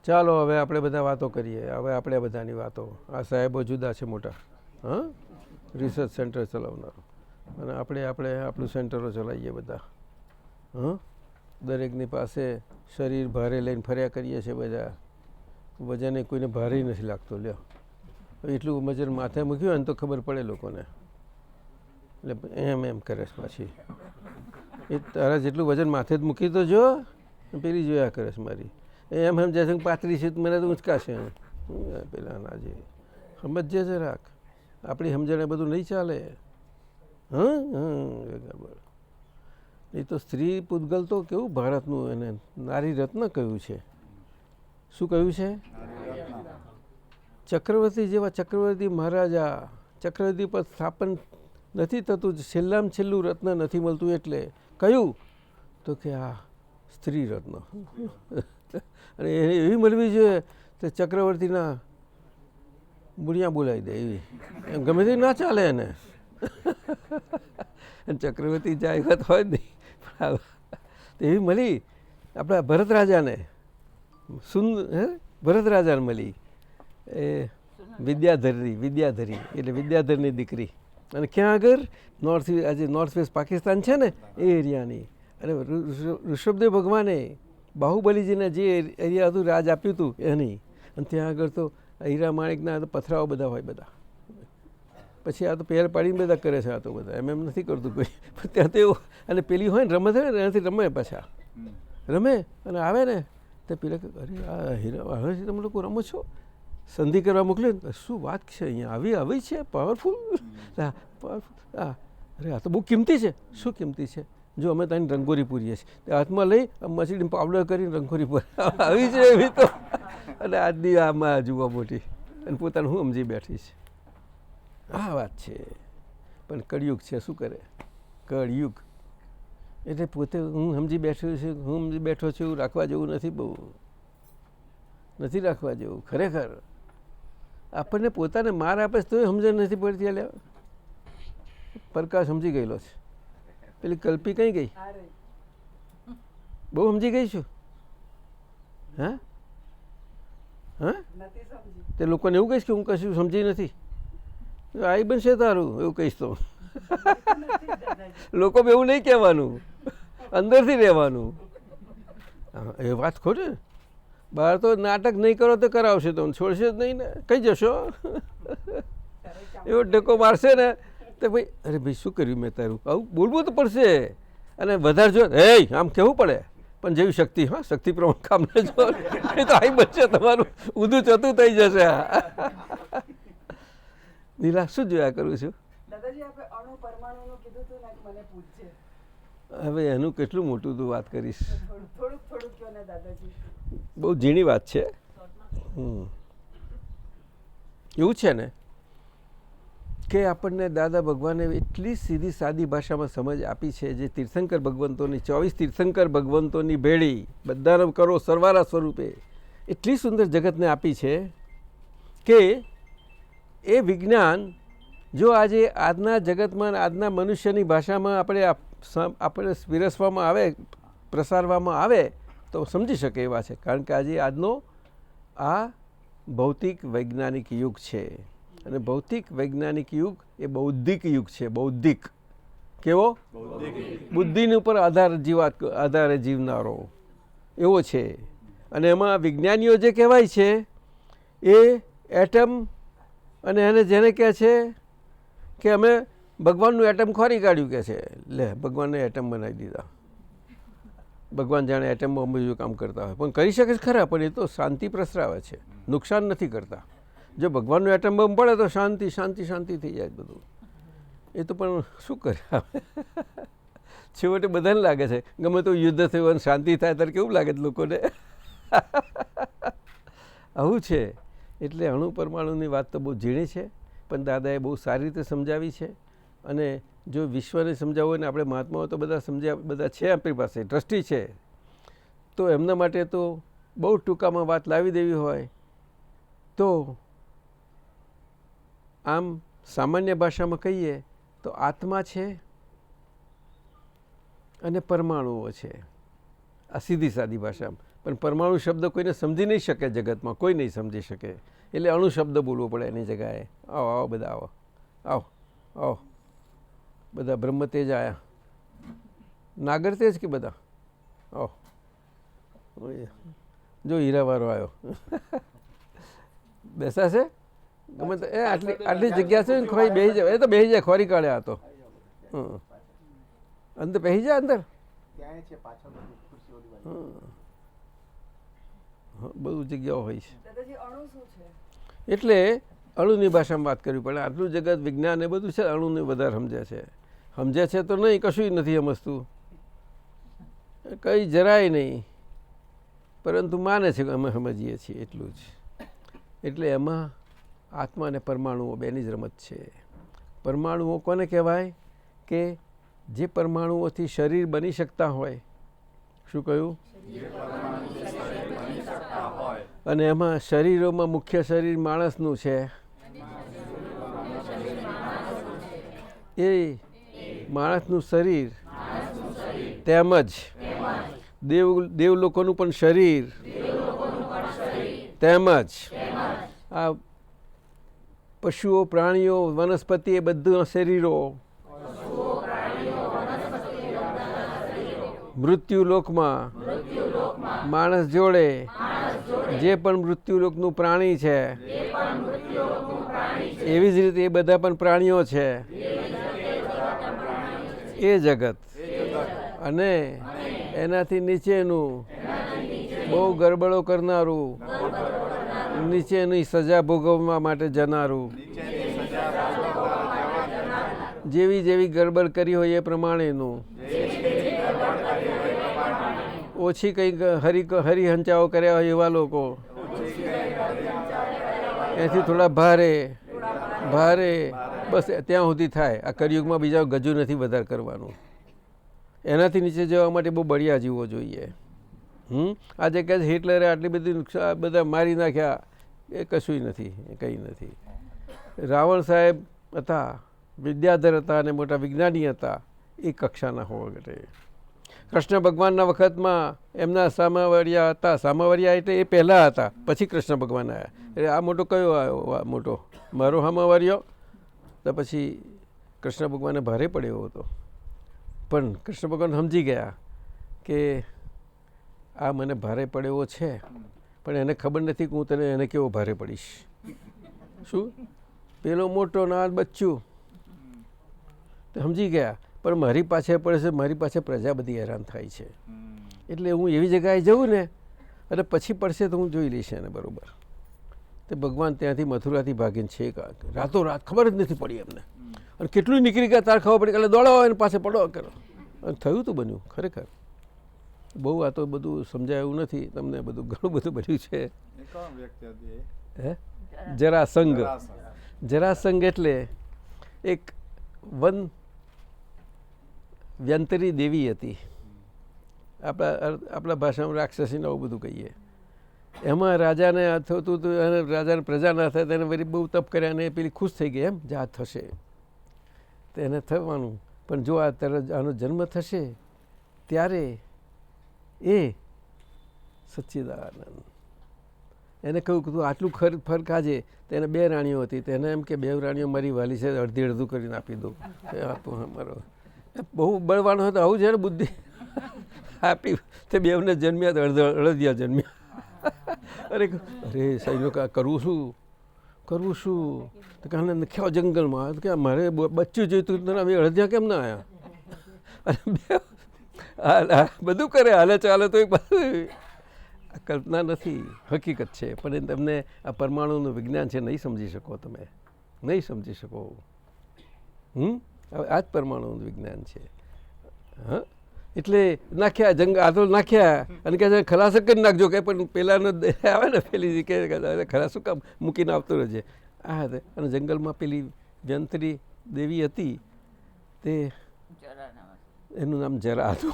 ચાલો હવે આપણે બધા વાતો કરીએ. હવે આપણે બધાની વાતો. આ સાહેબો જુદા છે મોટા, હા, રિસર્ચ સેન્ટર ચલાવનારો, અને આપણું સેન્ટરો ચલાવીએ બધા. હં, દરેકની પાસે શરીર ભારે લઈને ફર્યા કરીએ છીએ બધા. વજને કોઈને ભારે નથી લાગતો. લ્યો, એટલું વજન માથે મૂક્યું હોય ને તો ખબર પડે લોકોને. એટલે એમ કરે છે પાછી. એ તારા જેટલું વજન માથે જ મૂકી તો જો, પેલી જોયા કરે છે મારી. એમ સમજે છે પાતળી છે મને તો ઊંચકાશે. પેલા ના જે સમજે છે રાખ, આપણી સમજણે બધું નહીં ચાલે. બરાબર. એ તો સ્ત્રી પૂતગલ તો કેવું ભારતનું એને નારી રત્ન કહ્યું છે. શું કહ્યું છે? ચક્રવર્તી જેવા ચક્રવર્તી મહારાજા, ચક્રવર્તી પર સ્થાપન નથી થતું, છેલ્લામાં છેલ્લું રત્ન નથી મળતું. એટલે કયું? તો કે આ સ્ત્રી રત્ન. અને એને એવી મળવી જોઈએ તો ચક્રવર્તીના બુણિયા બોલાવી દે એવી. એમ ગમે તે ના ચાલે એને. ચક્રવર્તી જાય વાત હોય જ નહીં. એવી મળી આપણા ભરત રાજાને. ભરત રાજાને મળી એ વિદ્યાધરી એટલે વિદ્યાધરની દીકરી. અને ક્યાં આગળ? આજે નોર્થ વેસ્ટ પાકિસ્તાન છે ને એ એરિયાની. અને ઋષભદેવ ભગવાને બાહુબલીજીને જે એરિયા હતું રાજ આપ્યું હતું એની. અને ત્યાં આગળ તો હીરા માણિકના પથરાઓ બધા હોય બધા. પછી આ તો પહેર પાડીને બધા કરે છે. આ તો બધા એમ નથી કરતું કોઈ. ત્યાં તો એવું. અને પેલી હોય ને રમત હોય ને એનાથી રમે પાછા રમે અને આવે ને તો પેલા અરે આ હીરા હવે છે તમે લોકો રમો છો, સંધિ કરવા મોકલ્યો. શું વાત છે અહીંયા આવી છે પાવરફુલ. અરે આ તો બહુ કિંમતી છે. શું કિંમતી છે? જો અમે તારી રંગોળી પૂરીએ છીએ, હાથમાં લઈ મસીડીને પાવડર કરીને રંગોળી પૂરી આવી છે એવી તો. અને આજની આમાં જુવા મોટી અને પોતાનું હું સમજી બેઠી છે. આ વાત છે. પણ કળિયુગ છે, શું કરે? કળિયુગ એટલે પોતે હું સમજી બેઠો છું એવું રાખવા જેવું નથી. બહુ નથી રાખવા જેવું ખરેખર. આપણને પોતાને માર આપે તો સમજણ નથી પડતી. એટલે પ્રકાશ સમજી ગયેલો છે. પેલી કલ્પી કઈ ગઈ? બહુ સમજી ગઈ છું. હા હા, તે લોકોને એવું કહીશ કે હું કશું સમજી નથી. આઈ બનશે તારું એવું કહીશ તો. લોકો એવું નહીં કહેવાનું, અંદરથી રહેવાનું. એ વાત ખોટે. બહાર તો નાટક નહીં કરો તો કરાવશે, તો છોડશે જ નહીં ને. કઈ જશો એવો ઢેકો મારશે ને તો ભાઈ અરે ભાઈ શું કર્યું મેં તારું? આવું બોલવું તો પડશે. અને વધારે જો આમ કહેવું પડે. પણ જેવી શક્તિ, હા શક્તિ પ્રમાણ કામ ન જો એ તો આઈ બનશે તમારું. ઊંધું ચતું થઈ જશે. નીલા શું જોયા કરું છું? હવે એનું કેટલું મોટું તું વાત કરીશ. બહુ ઝીણી વાત છે. એવું છે ને કે આપણને દાદા ભગવાને એટલી સીધી સાદી ભાષામાં સમજ આપી છે, જે તીર્થંકર ભગવંતોની 24 તીર્થંકર ભગવંતોની ભેળી બધાનો કરો સરવારા સ્વરૂપે એટલી સુંદર જગતને આપી છે કે એ વિજ્ઞાન જો આજે આજના જગતમાં આજના મનુષ્યની ભાષામાં આપણે પીરસવામાં આવે, પ્રસારવામાં આવે તો સમજી શકે એવા છે. કારણ કે આજે આજનો આ ભૌતિક વૈજ્ઞાનિક યુગ છે. અને ભૌતિક વૈજ્ઞાનિક યુગ એ બૌદ્ધિક યુગ છે. બૌદ્ધિક કેવો? બુદ્ધિની ઉપર આધારે જીવનારો એવો છે. અને એમાં વિજ્ઞાનીઓ જે કહેવાય છે એ એટમ, અને એને જેને કહે છે કે અમે ભગવાનનું એટમ ખોરી કાઢ્યું કે છે. લે ભગવાનને એટમ બનાવી દીધા. ભગવાન જાણે એટમમાં બીજું કામ કરતા હોય, પણ કરી શકે છે ખરા, પણ એ તો શાંતિ પ્રસરાવે છે, નુકસાન નથી કરતા. જો ભગવાનનું એટમ બોમ્બ પડે તો શાંતિ શાંતિ શાંતિ થઈ જાય બધું. એ તો પણ શું કરે છેવટે બધાને લાગે છે ગમે તો યુદ્ધ થયું અને શાંતિ થાય ત્યારે કેવું લાગે છે લોકોને. આવું છે. એટલે અણુ પરમાણુની વાત તો બહુ ઝીણી છે, પણ દાદાએ બહુ સારી રીતે સમજાવી છે. અને જો વિશ્વને સમજાવવું હોય ને આપણે મહાત્માઓ તો બધા છે આપણી પાસે, દ્રષ્ટિ છે, તો એમના માટે તો બહુ ટૂંકામાં વાત લાવી દેવી હોય તો આમ સામાન્ય ભાષામાં કહીએ તો આત્મા છે અને પરમાણુઓ છે. આ સીધી સાદી ભાષામાં પણ પરમાણુ શબ્દ કોઈને સમજી નહીં શકે, જગતમાં કોઈ નહીં સમજી શકે, એટલે અણુ શબ્દ બોલવો પડે એની જગ્યાએ. આવો આવો બધા આવો આવો આવો બધા બ્રહ્મતેજ આવ્યા, નાગર તેજ કે બધા આવો. જો હીરાવાળો આવ્યો બેસાશે ગમે તો એ આટલી જગ્યા છે ને ખોઈ બેસી જાય, એ તો બેસી જાય, ખોરી કાઢ્યા તો અંદર બેસી જાય અંદર. બધું જગ્યાઓ હોય છે. એટલે અણુની ભાષામાં વાત કરવી પડે. આટલું જગત વિજ્ઞાન એ બધું છે, અણુને વધારે સમજે છે તો નહીં, કશું નથી સમજતું, કંઈ જરાય નહીં, પરંતુ માને છે કે અમે સમજીએ છીએ એટલું જ. એટલે એમાં આત્મા અને પરમાણુઓ બેની જ રમત છે. પરમાણુઓ કોને કહેવાય કે જે પરમાણુઓથી શરીર બની શકતા હોય. શું કહ્યું? અને એમાં શરીરોમાં મુખ્ય શરીર માણસનું છે. એ માણસનું શરીર તેમજ દેવલોકોનું પણ શરીર તેમજ આ પશુઓ, પ્રાણીઓ, વનસ્પતિ એ બધું શરીરો મૃત્યુલોકમાં માણસ જોડે જે પણ મૃત્યુલોકનું પ્રાણી છે એવી જ રીતે એ બધા પણ પ્રાણીઓ છે. એ જગત અને એનાથી નીચેનું બહુ ગરબડો કરનારું, નીચેની સજા ભોગવવા માટે જનારું, જેવી જેવી ગરબડ કરી હોય એ પ્રમાણેનું, ઓછી કંઈક હરિહંચાઓ કર્યા હોય એવા લોકો, એથી થોડા ભારે બસ ત્યાં સુધી થાય. આ કળિયુગમાં બીજા ગજુ નથી વધારે કરવાનું. એનાથી નીચે જવા માટે બહુ બળિયા જીવો જોઈએ. આજે કહે છે હિટલરે આટલી બધી બધા મારી નાખ્યા, એ કશું નથી, કંઈ નથી. રાવણ સાહેબ હતા, વિદ્યાધર હતા અને મોટા વિજ્ઞાની હતા, એ કક્ષાના હોવા માટે. કૃષ્ણ ભગવાનના વખતમાં એમના સામાવરિયા હતા. સામાવરિયા એટલે એ પહેલાં હતા, પછી કૃષ્ણ ભગવાન આવ્યા. એટલે આ મોટો કયો આવ્યો? મોટો મારો સામાવરિયો. તો પછી કૃષ્ણ ભગવાનને ભારે પડ્યો હતો, પણ કૃષ્ણ ભગવાન સમજી ગયા કે આ મને ભારે પડ્યો છે, પણ એને ખબર નથી કે હું તને એને કેવો ભારે પડીશ. શું પેલો મોટો ના બચ્ચું સમજી ગયા, પણ મારી પાછળ પડે છે, મારી પાસે પ્રજા બધી હેરાન થાય છે, એટલે હું એવી જગ્યાએ જઉં ને અને પછી પડશે તો હું જોઈ લઈશ એને બરાબર. તે ભગવાન ત્યાંથી મથુરાથી ભાગીને છે રાતોરાત, ખબર જ નથી પડી એમને. અને કેટલું નીકળી ગયા તાર ખબર પડી, એટલે દોડો એને પાસે પડો કરો. અને થયું તો બન્યું ખરેખર. બહુ આ તો બધું સમજાય એવું નથી તમને, બધું ઘણું બધું બન્યું છે. હે જરાસંઘ. જરાસંઘ એટલે એક વ્યંતરી દેવી હતી. આપણા ભાષામાં રાક્ષસીને આવું બધું કહીએ. એમાં રાજાને થતું હતું, અને રાજાને પ્રજા ના થાય તેને વળી બહુ તપ કર્યા અને પેલી ખુશ થઈ ગઈ, એમ જા થશે તો એને થવાનું. પણ જો આનો જન્મ થશે ત્યારે એ સચ્ચિદાનંદ એને કહ્યું કે તું આટલું ફર ખાજે. તો એને 2 રાણીઓ હતી, તેને એમ કે 2 રાણીઓ મારી વાલી છે, અડધી અડધું કરીને આપી દઉં. આપું મારો બહુ બળવાનો હતો, આવું છે ને બુદ્ધિ આપી. તે 2ને જન્મ્યા તો અડધિયા જન્મ્યા. અરે સૈનિકો કરવું શું તો કે નખ્યા જંગલમાં, કે મારે બચ્ચું જોઈતું તને અમે અડધિયા કેમ ના આવ્યા? અને બધું કરે હાલે ચાલે તો બધું કલ્પના નથી, હકીકત છે. પણ તમને આ પરમાણુનું વિજ્ઞાન છે, નહીં સમજી શકો, તમે નહીં સમજી શકો. આ જ પરમાણુનું વિજ્ઞાન છે. હા, એટલે નાખ્યા આ તો નાખ્યા અને કહે છે ખલાસ કરી નાખજો, કે પણ પેલાનો આવે ને પેલી કે ખલાસ શું કામ મૂકીને આવતો રહેજે. આ અને જંગલમાં પેલી વ્યંતરી દેવી હતી, તે એનું નામ જરા હતું.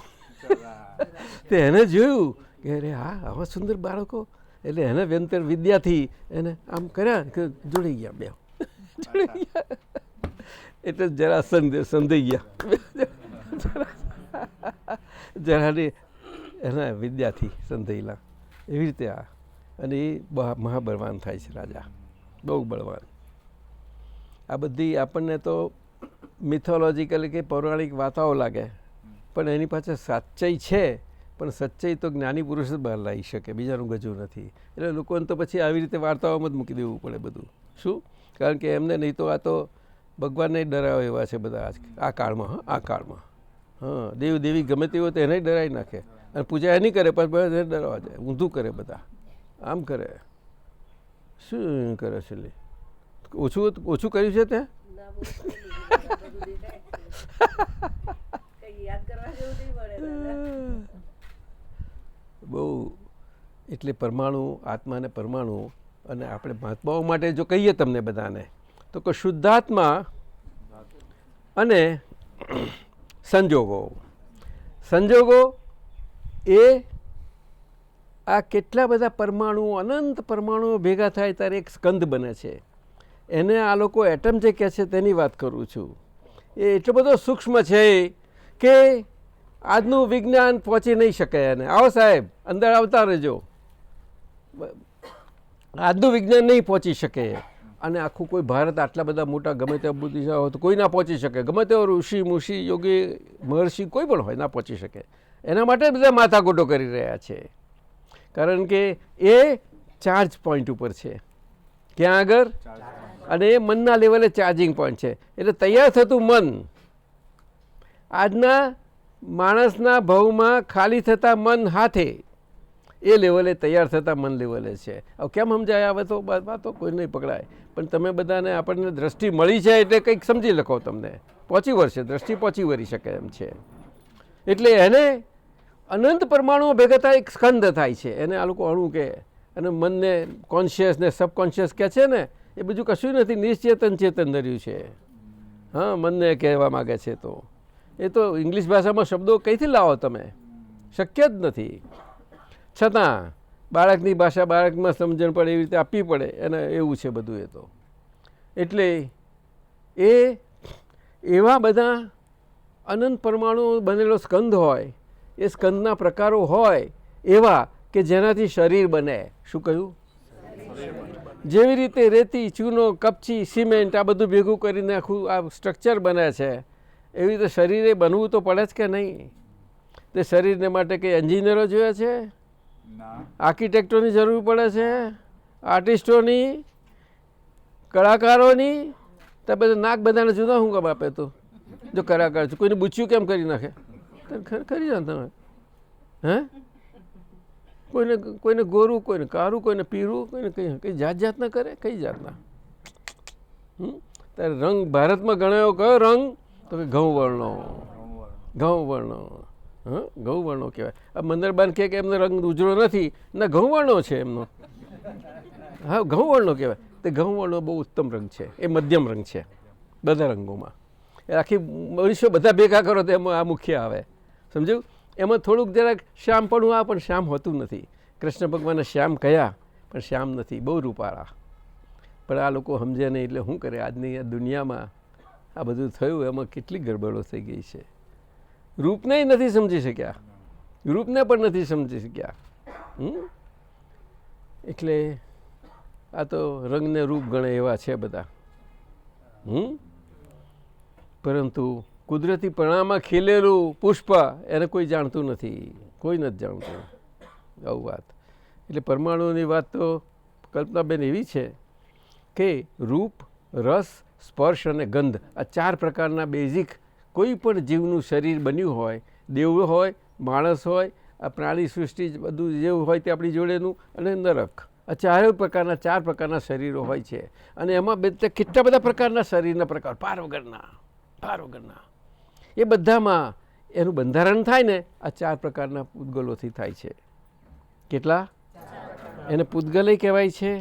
તે એને જોયું કે અરે હા આવા સુંદર બાળકો, એટલે એને વ્યંતર વિદ્યાથી એને આમ કર્યા કે જોડી ગયા, 2 જોડી ગયા. એટલે જરા સંધાઈ ગયા. જરાની એના વિદ્યાથી સંધાયેલા. એવી રીતે આ અને એ મહાબળવાન થાય છે રાજા, બહુ બળવાન. આ બધી આપણને તો મિથોલોજીકલ કે પૌરાણિક વાર્તાઓ લાગે, પણ એની પાછળ સાચઈ છે. પણ સચ્ચાઈ તો જ્ઞાની પુરુષ જ બહાર લાવી શકે, બીજાનું ગજું નથી. એટલે લોકોને તો પછી આવી રીતે વાર્તાઓમાં જ મૂકી દેવું પડે બધું. શું? કારણ કે એમને નહીં તો આ તો ભગવાનને ડરાવે એવા છે બધા આ કાળમાં. આ કાળમાં દેવ દેવી ગમે તે હોય તો એને ડરાવી નાખે અને પૂજા એની કરે, પણ એને ડરાવવા જાય, ઊંધું કરે બધા, આમ કરે. શું કરે છે? ઓછું કર્યું છે તે બહુ. એટલે પરમાણુ, આત્માને પરમાણુ. અને આપણે મહાત્માઓ માટે જો કહીએ તમને બધાને તો કે શુદ્ધાત્મા અને સંજોગો. સંજોગો એ આ કેટલા બધા પરમાણુઓ, અનંત પરમાણુઓ ભેગા થાય ત્યારે એક સ્કંદ બને છે. એને આ લોકો એટમ જે કહે છે તેની વાત કરું છું. એ એટલો બધો સૂક્ષ્મ છે કે આજનું વિજ્ઞાન પહોંચી નહીં શકે એને. આવો સાહેબ, અંદર આવતા રહેજો. આજનું વિજ્ઞાન નહીં પહોંચી શકે. અને આખું કોઈ ભારત આટલા બધા મોટા ગમે તેવા બુદ્ધિશાળી હોય તો કોઈ ના પહોંચી શકે. ગમે તેવો ઋષિ મુષિ યોગી મહર્ષિ કોઈ પણ હોય ના પહોંચી શકે. એના માટે બધા માથાકૂટો કરી રહ્યા છે. કારણ કે એ ચાર્જ પોઈન્ટ ઉપર છે. ક્યાં આગળ? અને એ મનના લેવલે ચાર્જિંગ પોઈન્ટ છે. એટલે તૈયાર થતું મન આજના માણસના ભાવમાં ખાલી થતા મન હાથે એ લેવલે તૈયાર થતા મન લેવલે છે. હવે કેમ સમજાય? આવે તો વાતો કોઈ નહીં પકડાય. પણ તમે બધાને આપણને દ્રષ્ટિ મળી છે એટલે કંઈક સમજી લખો. તમને પહોંચી વળશે, દ્રષ્ટિ પહોંચી વળી શકે એમ છે. એટલે એને અનંત પરમાણુઓ ભેગા થાય એક સ્કંદ થાય છે. એને આ લોકો અણુ કહે. અને મનને કોન્શિયસ ને સબકોન્શિયસ કહે છે ને, એ બીજું કશું નથી, નિશ્ચેતન ચેતન ધર્યું છે. હા, મનને કહેવા માગે છે. તો એ તો ઇંગ્લિશ ભાષામાં શબ્દો કઈથી લાવો તમે? શક્ય જ નથી. છતાં બાળકની ભાષા બાળકમાં સમજણ પડે એવી રીતે આપવી પડે. એને એવું છે બધું. એ તો એટલે એ એવા બધા અનંત પરમાણુ બનેલો સ્કંદ હોય, એ સ્કંદના પ્રકારો હોય એવા કે જેનાથી શરીર બને. શું કહ્યું? જેવી રીતે રેતી, ચૂનો, કપચી, સિમેન્ટ આ બધું ભેગું કરીને આખું આ સ્ટ્રક્ચર બને છે, એવી રીતે શરીરે બનવું તો પડે જ કે નહીં? તે શરીરને માટે કંઈ એન્જિનિયરો જોયા છે? આર્કિટેક્ટોની જરૂર પડે છે? આર્ટિસ્ટોની, કલાકારોની? તો બધા નાક બધાને જુદા શું કામ આપે? તો જો કલાકાર છે કોઈને બૂચ્યું કેમ કરી નાખે? કરી જાઓ તમે. હે? કોઈને ગોરું, કોઈને કારું, કોઈને પીરું, કોઈને કઈ જાત જાતના કરે. કઈ જાતના? ત્યારે રંગ ભારતમાં ગણાયો કયો રંગ? તો કે ઘઉં વર્ણો. ઘઉં વર્ણો. હા, ઘઉં વર્ણો કહેવાય. આ મંદરબાન કહે કે એમનો રંગ ઉજળો નથી, ના ઘઉં વર્ણો છે એમનો. હા, ઘઉં વર્ણો કહેવાય. તે ઘઉં વર્ણો બહુ ઉત્તમ રંગ છે. એ મધ્યમ રંગ છે બધા રંગોમાં. એ આખી મનુષ્યો બધા ભેગા કરો તો એમાં આ મુખ્ય આવે. સમજ્યું? એમાં થોડુંક જરાક શ્યામપણું આ, પણ શ્યામ હોતું નથી. કૃષ્ણ ભગવાને શ્યામ કયા, પણ શ્યામ નથી, બહુ રૂપાળા. પણ આ લોકો સમજે નહીં એટલે શું કરે? આજની આ દુનિયામાં આ બધું થયું એમાં કેટલી ગડબડો થઈ ગઈ છે. રૂપને નથી સમજી શક્યા, રૂપને પણ નથી સમજી શક્યા. એટલે આ તો રંગને રૂપ ગણે એવા છે બધા. પરંતુ કુદરતી પણામાં ખીલેલું પુષ્પ એને કોઈ જાણતું નથી, કોઈ નથી જાણતું. આવું વાત. એટલે પરમાણુની વાત તો કલ્પનાબેન એવી છે કે રૂપ, રસ, સ્પર્શ અને ગંધ આ ચાર પ્રકારના બેઝિક કોઈ પણ જીવનું શરીર બન્યું હોય, દેવ હોય, માણસ હોય, આ પ્રાણી સૃષ્ટિ બધું જેવું હોય તે આપણી જોડેનું, અને નરક, આ ચાર પ્રકારના શરીરો હોય છે. અને એમાં કેટલા બધા પ્રકારના શરીરના પ્રકાર, પાર વગરના એ બધામાં એનું બંધારણ થાય ને આ ચાર પ્રકારના પૂતગલોથી થાય છે. કેટલા? એને પૂતગલય કહેવાય છે.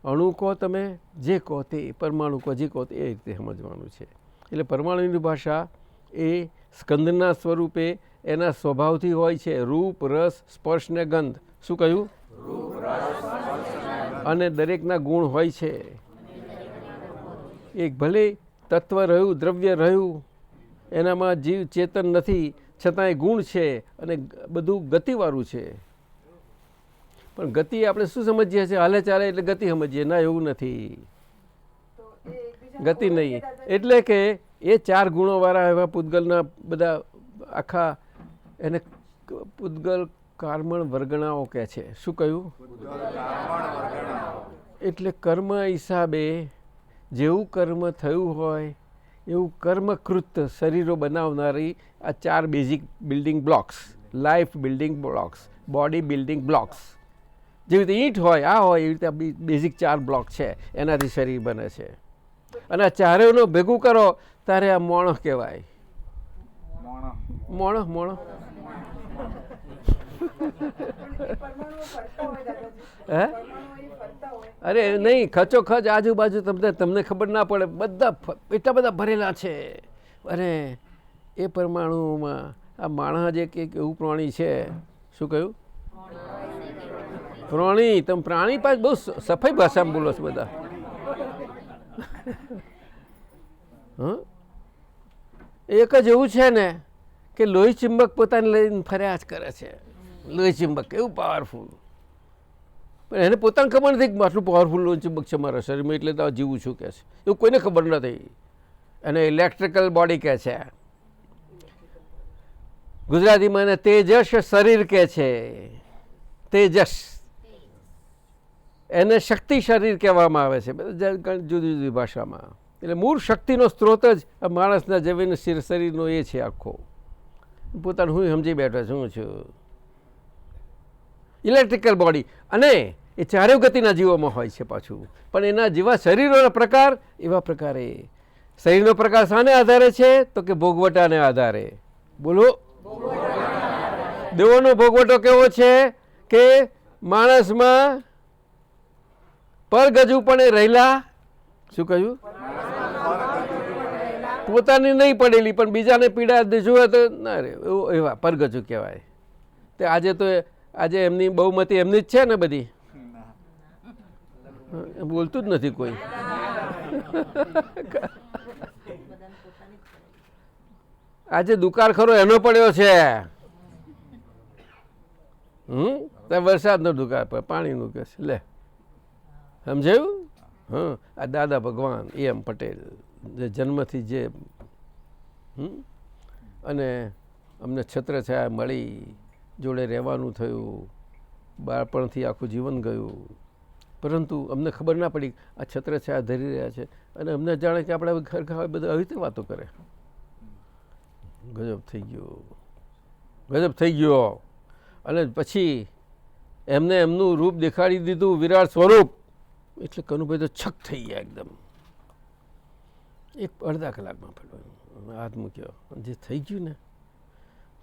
અણુ કહો તમે, જે કહો તે, પરમાણુ કહો જે કહો તે, એ રીતે સમજવાનું છે. એટલે પરમાણુની ભાષા એ સ્કંદના સ્વરૂપે એના સ્વભાવથી હોય છે. રૂપ, રસ, સ્પર્શ ને ગંધ. શું કહ્યું? અને દરેકના ગુણ હોય છે. એક ભલે તત્વ રહ્યું, દ્રવ્ય રહ્યું, એનામાં જીવ ચેતન નથી, છતાંય ગુણ છે અને બધું ગતિવાળું છે. પણ ગતિ આપણે શું સમજીએ છીએ, હાલે ચાલે એટલે ગતિ સમજીએ. ના, એવું નથી, ગતિ નહીં. એટલે કે એ 4 ગુણોવાળા એવા પૂતગલના બધા આખા એને પૂતગલ કર્મણ વર્ગણાઓ કહે છે. શું કહ્યું? એટલે કર્મ હિસાબે જેવું કર્મ થયું હોય એવું કર્મકૃત શરીરો બનાવનારી આ 4 basic building blocks, life building blocks, body building blocks. જેવી રીતે ઈંટ હોય, આ હોય, એવી રીતે બેઝિક 4 બ્લોક છે, એનાથી શરીર બને છે. અને આ ચારેયનું ભેગું કરો ત્યારે આ મોણો કહેવાય. મોણો મોણો હે? અરે નહીં, ખચોખચ આજુબાજુ તમને ખબર ના પડે, બધા એટલા બધા ભરેલા છે. અને એ પરમાણુમાં આ માણસ જે કંઈક એવું પ્રાણી છે. શું કહ્યું? પ્રાણી. તમે પ્રાણી પાસે બહુ સફાઈ ભાષામાં બોલો છો બધા. એક જ એવું છે ને કે લોહી ચુંબક પોતાને લઈને ફર્યા જ કરે છે. લોહી ચુંબક એવું પાવરફુલ, પણ એને પોતાને ખબર નથી કે આટલું પાવરફુલ લોહી ચુંબક છે મારા શરીરમાં, એટલે તો જીવું છું કહે છે. એવું કોઈને ખબર નથી. એને ઇલેક્ટ્રિકલ બોડી કહે છે. ગુજરાતીમાં એને તેજસ શરીર કહે છે. તેજસ એને શક્તિ શરીર કહેવામાં આવે છે જુદી જુદી ભાષામાં. એટલે મૂળ શક્તિનો સ્ત્રોત જ આ માણસના જમીન શરીરનો એ છે આખો. પોતાનું હું સમજી બેઠો છું ઇલેક્ટ્રિકલ બોડી. અને એ ચારેય ગતિના જીવોમાં હોય છે પાછું. પણ એના જેવા શરીરોના પ્રકાર એવા પ્રકારે. શરીરનો પ્રકાર શાને આધારે છે? તો કે ભોગવટાને આધારે. બોલો. દેવોનો ભોગવટો કેવો છે કે માણસમાં પરગજુ પણ રહેલા. શું કહ્યું? પોતાની નહીં પડેલી પણ બીજાને પીડા જુએ તો ના રે, એવા પરગજુ કહેવાય. તે આજે એમની બહુમતી એમની જ છે ને બધી. બોલતું જ નથી કોઈ. આજે દુકાળ ખરો એનો પડ્યો છે. વરસાદનો દુકાળ પર પાણીનું કે છે. લે, સમજાયું? આ દાદા ભગવાન એમ પટેલ જે જન્મથી જે અને અમને છત્રછાયા મળી, જોડે રહેવાનું થયું, બાળપણથી આખું જીવન ગયું, પરંતુ અમને ખબર ના પડી આ છત્રછાયા ધરી રહ્યા છે. અને અમને જાણે કે આપણે ઘર ખાવા બધા આવી રીતે વાતો કરે. ગજબ થઈ ગયો, ગજબ થઈ ગયો. અને પછી એમને એમનું રૂપ દેખાડી દીધું, વિરાટ સ્વરૂપ. એટલે કનુભાઈ તો છક થઈ ગયા એકદમ. એક અડધા કલાકમાં પેલો હાથ મૂક્યો. જે થઈ ગયું ને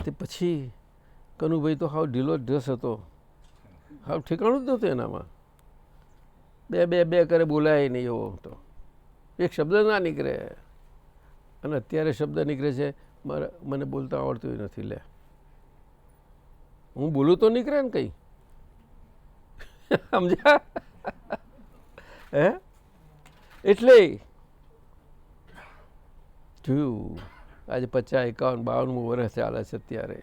તે પછી કનુભાઈ તો હાવ ઢીલો ઢસ હતો, હાવ ઠેકાણું જ નહોતું એનામાં. બે કરે બોલાય નહીં એવો હતો. એક શબ્દ ના નીકળે. અને અત્યારે શબ્દ નીકળે છે મને બોલતા આવડતું નથી. લે, હું બોલું તો નીકળે ને કંઈ. સમજ્યા? હે? એટલે જોયું આજે 50, 51, 52 વર્ષ ચાલે છે અત્યારે.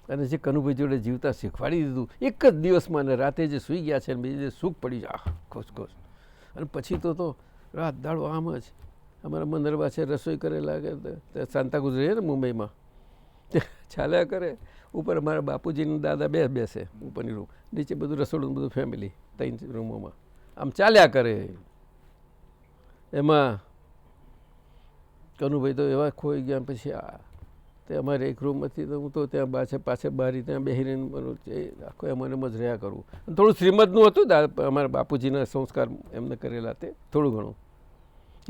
અને જે કનુભાઈ જોડે જીવતા શીખવાડી દીધું એક જ દિવસમાં. અને રાતે જે સૂઈ ગયા છે બીજે સુખ પડી જાય ખુશ ખુશ. અને પછી તો રાત દાડો આમ જ. અમારા મંદરબા છે રસોઈ કરે લાગે સાંતાક્રુઝ રહે ને મુંબઈમાં, ચાલ્યા કરે. ઉપર અમારા બાપુજીને દાદા બેસે ઉપરની રૂમ, નીચે બધું રસોડું બધું ફેમિલી 3 રૂમોમાં આમ ચાલ્યા કરે. એમાં કનુભાઈ તો એવા ખોઈ ગયા. પછી તે અમારે એક રૂમમાંથી તો હું તો ત્યાં પાછળ બારી ત્યાં બેસીને આખો એમને એમ જ રહ્યા કરું. થોડું શ્રીમદનું હતું અમારા બાપુજીના સંસ્કાર એમને કરેલા, તે થોડું ઘણું.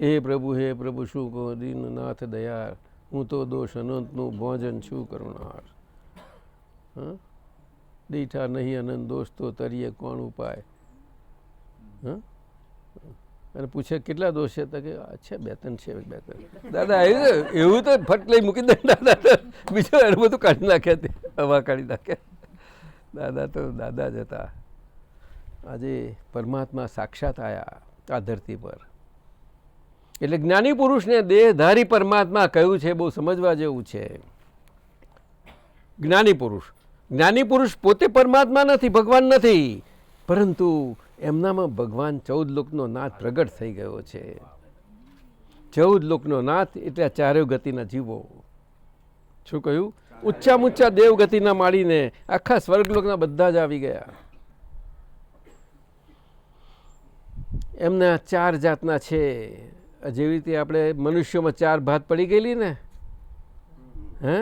હે પ્રભુ શું કહો દીનનાથ દયાળ, હું તો દોષ અનંતનું ભોજન છું કરુણાર. દીઠા નહીં અનંત દોષ તો તરીએ કોણ ઉપાય. અને પૂછે કેટલા દોષ છે? તો કે છે 2-3 છે. 2-3 દાદા એવું તો ફટ લઈ મૂકી દે દાદા. બીજું એનું બધું કાઢી નાખ્યા, તે હવા કાઢી નાખ્યા. દાદા તો દાદા જ હતા. આજે પરમાત્મા સાક્ષાત આવ્યા આ ધરતી પર. એટલે જ્ઞાની પુરુષને દેહધારી પરમાત્મા કયું છે બહુ સમજવા જેવું છે. જ્ઞાની પુરુષ પોતે પરમાત્મા નથી, ભગવાન નથી. પરંતુ એમનામાં ભગવાન 14 લોકનો નાથ પ્રગટ થઈ ગયો છે. 14 લોકનો નાથ એટલે આ ચારેય ગતિના જીવો. શું કહ્યું? ઊંચામાં ઊંચા દેવ ગતિના માળીને આખા સ્વર્ગલોકના બધા જ આવી ગયા. એમના 4 જાતના છે. જેવી રીતે આપણે મનુષ્યોમાં 4 ભાત પડી ગયેલી ને, હે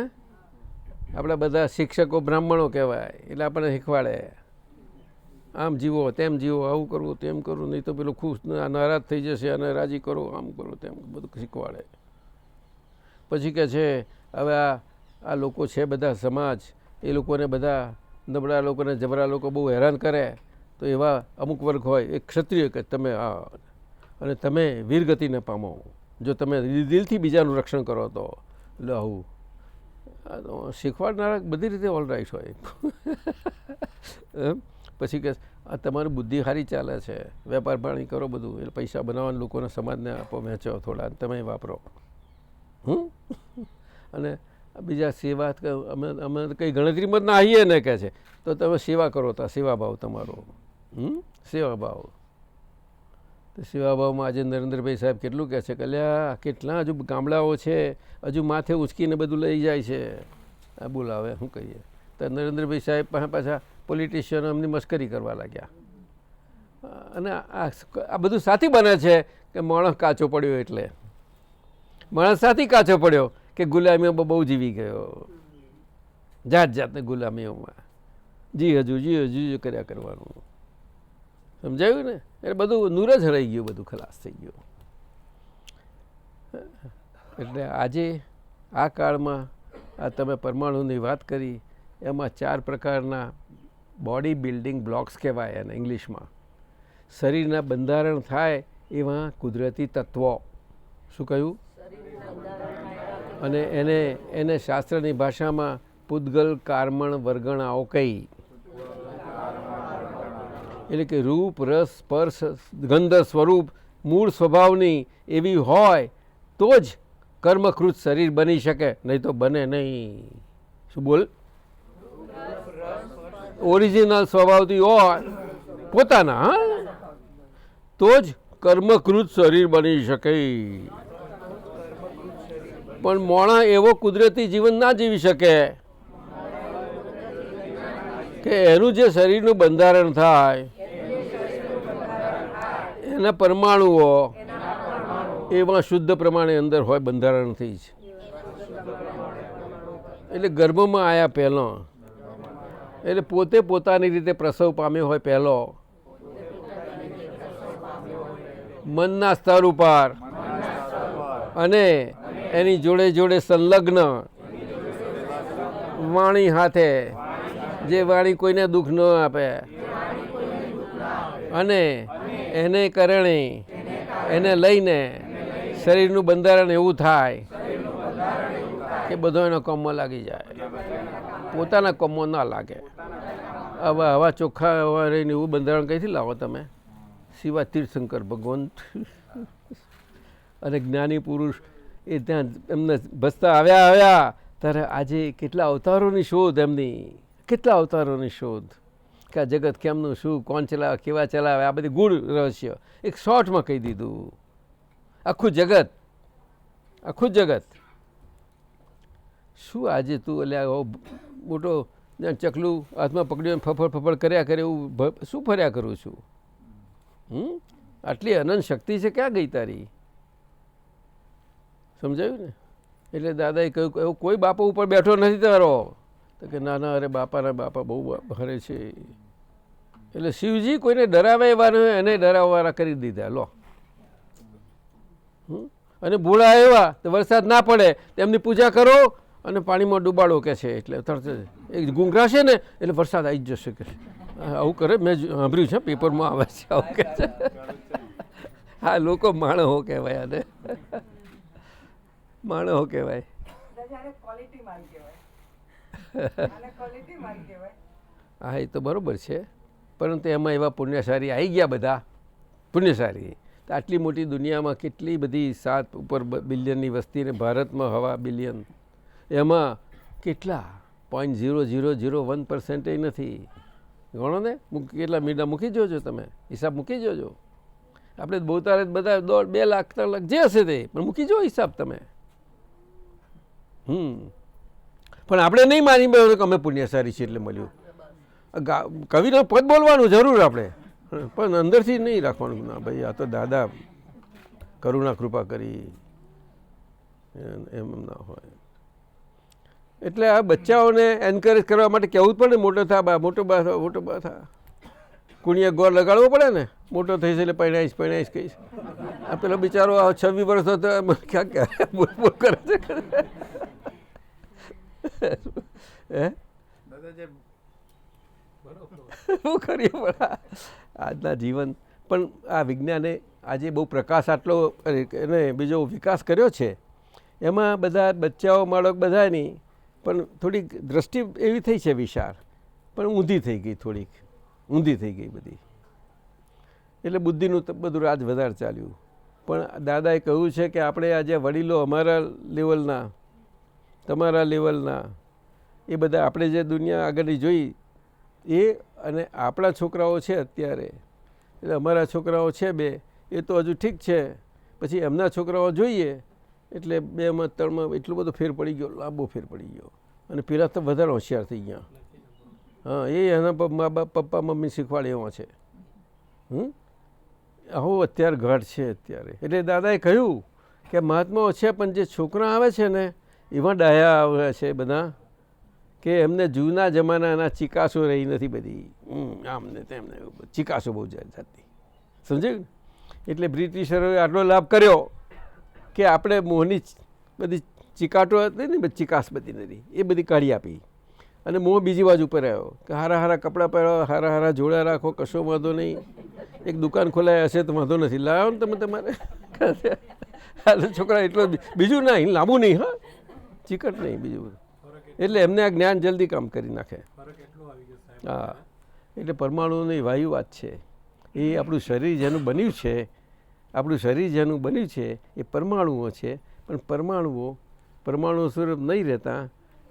આપણા બધા શિક્ષકો બ્રાહ્મણો કહેવાય એટલે આપણને શીખવાડે આમ જીવો, તેમ જીવો, આવું કરવું, તેમ કરવું, નહીં તો પેલું ખુશ નારાજ થઈ જશે અને રાજી કરો, આમ કરો, તેમ બધું શીખવાડે. પછી કે છે હવે આ લોકો છે બધા સમાજ, એ લોકોને બધા નબળા લોકોને જબરા લોકો બહુ હેરાન કરે, તો એવા અમુક વર્ગ હોય એક ક્ષત્રિય કે તમે આ અને તમે વીરગતિને પામો જો તમે દિલથી બીજાનું રક્ષણ કરો તો. એટલે આવું શીખવાડનારા બધી રીતે ઓલ રાઈટ હોય. પછી કે આ તમારી બુદ્ધિ સારી ચાલે છે, વેપાર પાણી કરો બધું, એટલે પૈસા બનાવવાના લોકોને સમાજને આપો, વહેંચો થોડા, તમે વાપરો. અને બીજા સેવા અમે કંઈ ગણતરીમાં ના આવીએ ને કહે છે તો તમે સેવા કરો તા, સેવાભાવ તમારો. સેવાભાવ તો સેવાભાવમાં આજે નરેન્દ્રભાઈ સાહેબ કેટલું કહે છે કે અલ્યા કેટલા હજુ ગામડાઓ છે હજુ માથે ઉચકીને બધું લઈ જાય છે. આ બોલાવે શું કહીએ. તો નરેન્દ્રભાઈ સાહેબ પાછા પોલિટિશિયનો એમની મસ્કરી કરવા લાગ્યા. અને આ બધું સાથી બને છે કે માણસ કાચો પડ્યો, એટલે માણસ સાથી કાચો પડ્યો કે ગુલામીઓમાં બહુ જીવી ગયો, જાત જાતની ગુલામીઓમાં જી હજુ કર્યા કરવાનું. સમજાયું ને? એટલે બધું નૂર જ હરાઈ ગયું, બધું ખલાસ થઈ ગયું. એટલે આજે આ કાળમાં આ તમે પરમાણુની વાત કરી, એમાં 4 પ્રકારના બોડી બિલ્ડિંગ બ્લોક્સ કહેવાય એને ઇંગ્લિશમાં. શરીરના બંધારણ થાય એવા કુદરતી તત્વો. શું કહ્યું? અને એને શાસ્ત્રની ભાષામાં પૂદગલ કાર્મણ વર્ગણાઓ કહી. એટલે કે રૂપ, રસ, સ્પર્શ, ગંધ, સ્વરૂપ મૂળ સ્વભાવની એવી હોય તો જ કર્મકૃત શરીર બની શકે, નહીં તો બને નહીં. શું બોલ? ઓરિજિનલ સ્વભાવથી હોય પોતાના, હા, તો જ કર્મકૃત શરીર બની શકે. પણ મોણા એવો કુદરતી જીવન ના જીવી શકે કે એનું જે શરીરનું બંધારણ થાય એના પરમાણુઓ એમાં શુદ્ધ પ્રમાણે અંદર હોય બંધારણથી જ. એટલે ગર્ભમાં આવ્યા પહેલો, એટલે પોતે પોતાની રીતે પ્રસવ પામ્યો હોય પહેલો, મનના સ્તર ઉપર, અને એની જોડે જોડે સંલગ્ન વાણી હાથે, જે વાણી કોઈને દુઃખ ન આપે, અને એને કારણે એને લઈને શરીરનું બંધારણ એવું થાય કે બધો એના કોમમાં લાગી જાય, પોતાના કોમમાં ના લાગે. હવે આવા ચોખ્ખા હવા રહીને એવું બંધારણ કઈથી લાવો તમે? સિવાય તીર્થંકર ભગવાન અને જ્ઞાની પુરુષ એ ત્યાં એમને ભસતા આવ્યા ત્યારે આજે કેટલા અવતારોની શોધ, એમની કેટલા અવતારોની શોધ કે આ જગત કેમનું, શું, કોણ ચલાવે, કેવા ચલાવે, આ બધી ગૂઢ રહસ્ય એક શોર્ટમાં કહી દીધું. આખું જગત શું આજે તું એટલે મોટો ચકલું હાથમાં પકડ્યું ફફડ કર્યા કરે એવું શું ફર્યા કરું છું? આટલી અનંત શક્તિ છે, ક્યાં ગઈ તારી? સમજાયું ને? એટલે દાદાએ કહ્યું એવું કોઈ બાપા ઉપર બેઠો નથી તારો, તો કે ના ના, અરે બાપાના બાપા બહુ હરે છે. એટલે શિવજી કોઈને ડરાવે એવા નહીં, એને ડરાવવાળા કરી દીધા. લો, અને ભૂળા એવા તો વરસાદ ના પડે તેમની પૂજા કરો અને પાણીમાં ડૂબાડો કે છે, એટલે તરત એક ગુંગરાશે ને એટલે વરસાદ આવી જ જશે કે આવું કરે. મેં સાંભળ્યું છે, પેપરમાં આવે છે આવું કે છે. હા, લોકો માણસો કહેવાય, અને માણસો કહેવાય. હા, એ તો બરાબર છે, પરંતુ એમાં એવા પુણ્યશાળી આવી ગયા, બધા પુણ્યશાળી. આટલી મોટી દુનિયામાં કેટલી બધી 7 ઉપર બિલિયનની વસ્તીને ભારતમાં હવા બિલિયન, એમાં કેટલા 0.0001% નથી. ગણો ને કેટલા મીંડા મૂકી જોજો, તમે હિસાબ મૂકી જોજો. આપણે બહુ તારે બધા 2 લાખ 3 લાખ જે હશે તે પણ મૂકી જો હિસાબ તમે. પણ આપણે નહીં માની બેસો કે અમે પુણ્યશાળી છીએ એટલે મળ્યું. કવિનો પદ બોલવાનું જરૂર આપણે, પણ અંદરથી નહીં રાખવાનું. ના ભાઈ આ તો દાદા કરુણા કૃપા કરી, એમ ના હોય. એટલે આ બચ્ચાઓને એન્કરેજ કરવા માટે કહેવું જ પડે, મોટો થા બા, મોટો બા થા, મોટો બા થા. કુણીએ ગોળ લગાડવો પડે ને, મોટો થઈશ એટલે પરણાઈશ કહીશ. આ પેલો બિચારો 26 વર્ષ હતો ક્યાં ક્યારે બોલ બોલ કરે છે. શું કરીએ પણ આજના જીવન. પણ આ વિજ્ઞાને આજે બહુ પ્રકાશ આટલો એને બીજો વિકાસ કર્યો છે. એમાં બધા બચ્ચાઓ બાળક બધાની પણ થોડીક દ્રષ્ટિ એવી થઈ છે વિશાળ, પણ ઊંધી થઈ ગઈ, થોડીક ઊંધી થઈ ગઈ બધી. એટલે બુદ્ધિનું બધું રાજ વધારે ચાલ્યું. પણ દાદાએ કહ્યું છે કે આપણે આજે વડીલો અમારા લેવલના, તમારા લેવલના, એ બધા આપણે જે દુનિયા આગળની જોઈ એ અને આપણા છોકરાઓ છે અત્યારે, એટલે અમારા છોકરાઓ છે 2 એ તો હજુ ઠીક છે, પછી એમના છોકરાઓ જોઈએ એટલે 2માં 3માં એટલો બધો ફેર પડી ગયો, લાંબો ફેર પડી ગયો. અને પેલા તો વધારે હોશિયાર થઈ ગયા. હા, એ એના મા બાપ પપ્પા મમ્મી શીખવાડે એવા છે. આવો અત્યારે ઘાટ છે અત્યારે. એટલે દાદાએ કહ્યું કે મહાત્માઓ છે પણ જે છોકરા આવે છે ને એવા ડાયા આવ્યા છે બધા કે એમને જૂના જમાનાના ચિકાસો રહી નથી બધી, આમને તેમને ચિકાસો બહુ જાતની, સમજાયું ને. એટલે બ્રિટિશરોએ આટલો લાભ કર્યો કે આપણે મોહની બધી ચિકાટો હતી ને, બધી ચિકાસ બધી નથી એ બધી કાઢી આપી. અને મોહ બીજી બાજુ પર આવ્યો કે હારા કપડાં પહેરો, હારા જોડા રાખો, કશો વાંધો નહીં. એક દુકાન ખોલાય હશે તો વાંધો નથી, લાવો ને તમે તમારે છોકરા. એટલો બીજું નહીં, લાંબુ નહીં, હા ચિકટ નહીં બીજું બધું. એટલે એમને આ જ્ઞાન જલ્દી કામ કરી નાખે. હા, એટલે પરમાણુની વાયુ વાત છે એ. આપણું શરીર જેનું બન્યું છે, આપણું શરીર જેનું બન્યું છે એ પરમાણુઓ છે. પણ પરમાણુ સ્વરૂપ નહીં રહેતા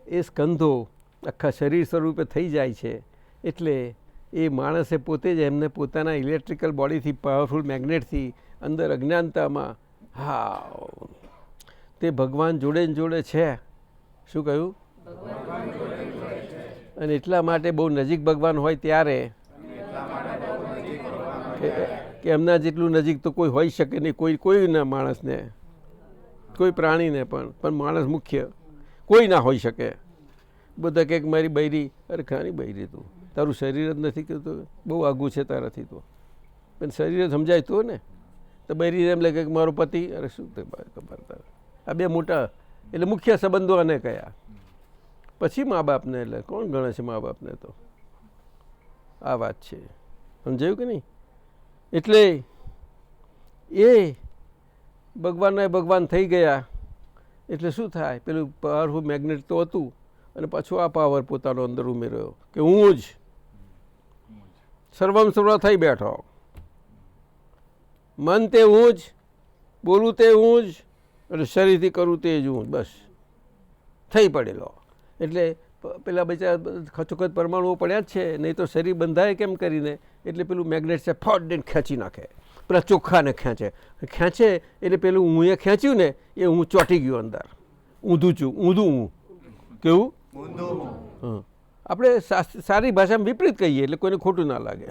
એ સ્કંધો આખા શરીર સ્વરૂપે થઈ જાય છે. એટલે એ માણસે પોતે જ એમને પોતાના ઇલેક્ટ્રિકલ બોડીથી, પાવરફુલ મેગ્નેટથી અંદર અજ્ઞાનતામાં, હા તે ભગવાન જોડે ને જોડે છે. શું કહ્યું? અને એટલા માટે બહુ નજીક ભગવાન હોય ત્યારે કે એમના જેટલું નજીક તો કોઈ હોઈ શકે નહીં, કોઈના માણસને, કોઈ પ્રાણીને પણ માણસ મુખ્ય કોઈ ના હોઈ શકે. બધા કંઈક મારી બૈરી, અરે ખાની બૈરી તું, તારું શરીર જ નથી કહેતું, બહુ આઘું છે તારાથી તો, પણ શરીર જ સમજાય તો ને. તો બૈરી એમ લાગે કે મારો પતિ, અરે શું તે ખબર તારે. આ 2 મોટા એટલે મુખ્ય સંબંધો આને કયા. પછી મા બાપને, એટલે કોણ ગણે છે મા બાપને? તો આ વાત છે, સમજાયું કે નહીં? એટલે એ ભગવાન થઈ ગયા એટલે શું થાય? પેલું પાવરફુલ મેગ્નેટ તો હતું અને પાછું આ પાવર પોતાનો અંદર ઉમેર્યો કે હું જ સર્વમ સર્વ થઈ બેઠો. મન તે હું જ, બોલું તે હું જ, અને શરીરથી કરું તે જ હું, બસ થઈ પડેલો. એટલે પેલા બિચારા ખચોખચ પરમાણુઓ પડ્યા જ છે, નહીં તો શરીર બંધાય કેમ કરીને? એટલે પેલું મેગ્નેટ છે ફટ દઈને ખેંચી નાખે, પેલા ચોખ્ખાને ખેંચે એટલે પેલું હું એ ખેંચ્યું ને એ હું ચોંટી ગયું અંદર. ઊંધું હું કેવું? હા, આપણે સારી ભાષામાં વિપરીત કહીએ એટલે કોઈને ખોટું ના લાગે.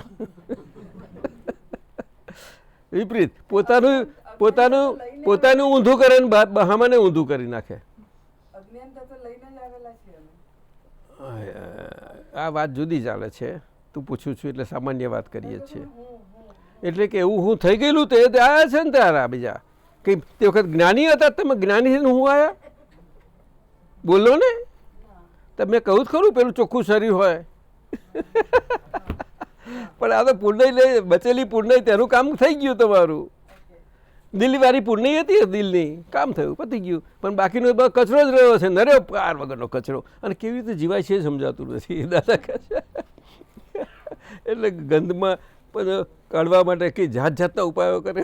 વિપરીત પોતાનું ઊંધું કરે ને બહામાને ઊંધું કરી નાખે. આ વાત જુદી ચાલે છે, તું પૂછું છું એટલે સામાન્ય વાત કરીએ છીએ. એટલે કે એવું હું થઈ ગયેલું તે આવ્યા છે ને તારા બીજા કંઈ તે વખત જ્ઞાની હતા, તમે જ્ઞાની હું આવ્યા બોલો ને. તમે કહું જ ખરું પેલું ચોખ્ખું શરીર હોય. પણ આ તો પૂર્ણય લઈ બચેલી પૂર્ણય તેનું કામ થઈ ગયું તમારું. દિલ્હીવાળી પૂર્ણય હતી દિલની, કામ થયું, પતી ગયું. પણ બાકીનો કચરો જ રહ્યો છે, નર્યો પાર વગરનો કચરો. અને કેવી રીતે જીવાય છે સમજાતું નથી દાદા કહે છે. એટલે ગંધમાં પણ કાઢવા માટે કંઈ જાતના ઉપાયો કરે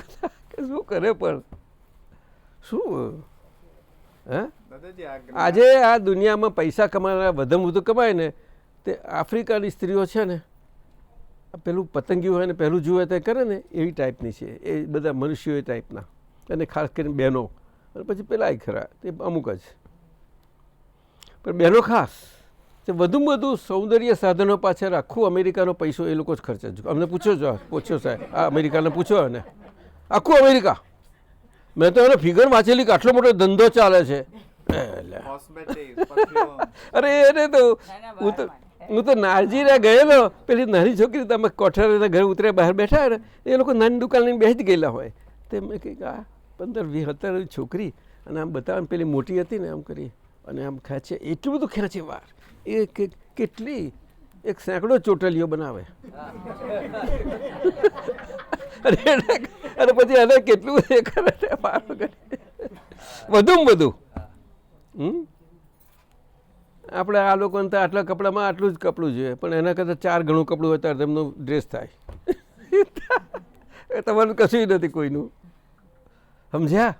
કે શું કરે? પણ શું હે આજે આ દુનિયામાં પૈસા કમાનારા વધુ કમાય ને તે આફ્રિકાની સ્ત્રીઓ છે ને પેલું પતંગિયું હોય ને પહેલું જુએ તે કરે ને એવી ટાઈપની છે એ બધા મનુષ્યો એ ટાઈપના, અને ખાસ કરીને બહેનો, અને પછી પેલા ખરા તે અમુક જ, પણ બહેનો ખાસ તે વધુમાં વધુ સૌંદર્ય સાધનો પાછળ આખું અમેરિકાનો પૈસો એ લોકો જ ખર્ચે છે. અમને પૂછ્યો સાહેબ, આ અમેરિકાને પૂછો ને આખું અમેરિકા, મેં તો એનો ફિગર વાંચેલી કે આટલો મોટો ધંધો ચાલે છે. અરે એને તો હું તો નારજીરા ગયેલો, પેલી નાની છોકરી તમે કોઠારીના ઘરે ઉતરે બહાર બેઠા ને એ લોકો નાની દુકાન લઈને બેસી જ ગયેલા હોય. તે મેં કંઈક આ 15-20 17 છોકરી અને આમ બતાવે પેલી મોટી હતી ને આમ કરી અને આમ ખેંચે, એટલું બધું ખેંચે વાર એ કેટલી 100 ચોટલીઓ બનાવે અને પછી એને કેટલું એ કરે વધુમાં વધુ. આપણે આ લોકોને તો આટલા કપડામાં આટલું જ કપડું જોઈએ, પણ એના કરતાં 4 ગણું કપડું હોય ત્યારે તેમનું ડ્રેસ થાય. તમારું કશું નથી કોઈનું, સમજ્યા?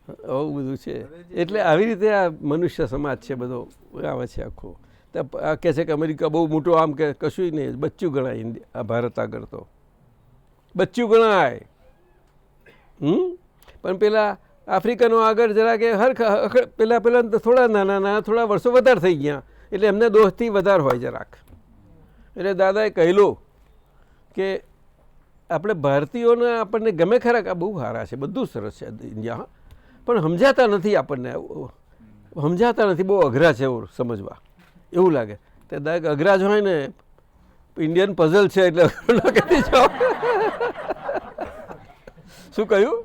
આવું બધું છે. એટલે આવી રીતે આ મનુષ્ય સમાજ છે બધો આવે છે આખો. આ કહે છે કે અમેરિકા બહુ મોટો, આમ કે કશું નહીં, બચ્ચું ગણાય ઇન્ડિયા, આ ભારત આગળ તો બચ્ચું ગણાય. પણ પેલા આફ્રિકનો આગળ જરા કે પેલા થોડા નાના થોડા વર્ષો વધારે થઈ ગયા, એટલે એમને દોષથી વધારે હોય જરાક. એટલે દાદાએ કહેલું કે આપણે ભારતીયોને આપણને ગમે ખરા કે આ બહુ સારા છે, બધું સરસ છે ઇન્ડિયા, પણ સમજાતા નથી, આપણને સમજાતા નથી, બહુ અઘરા છે એવું સમજવા, એવું લાગે. તે દાદા અઘરા જ હોય ને, ઇન્ડિયન પઝલ છે એટલે શું કહ્યું?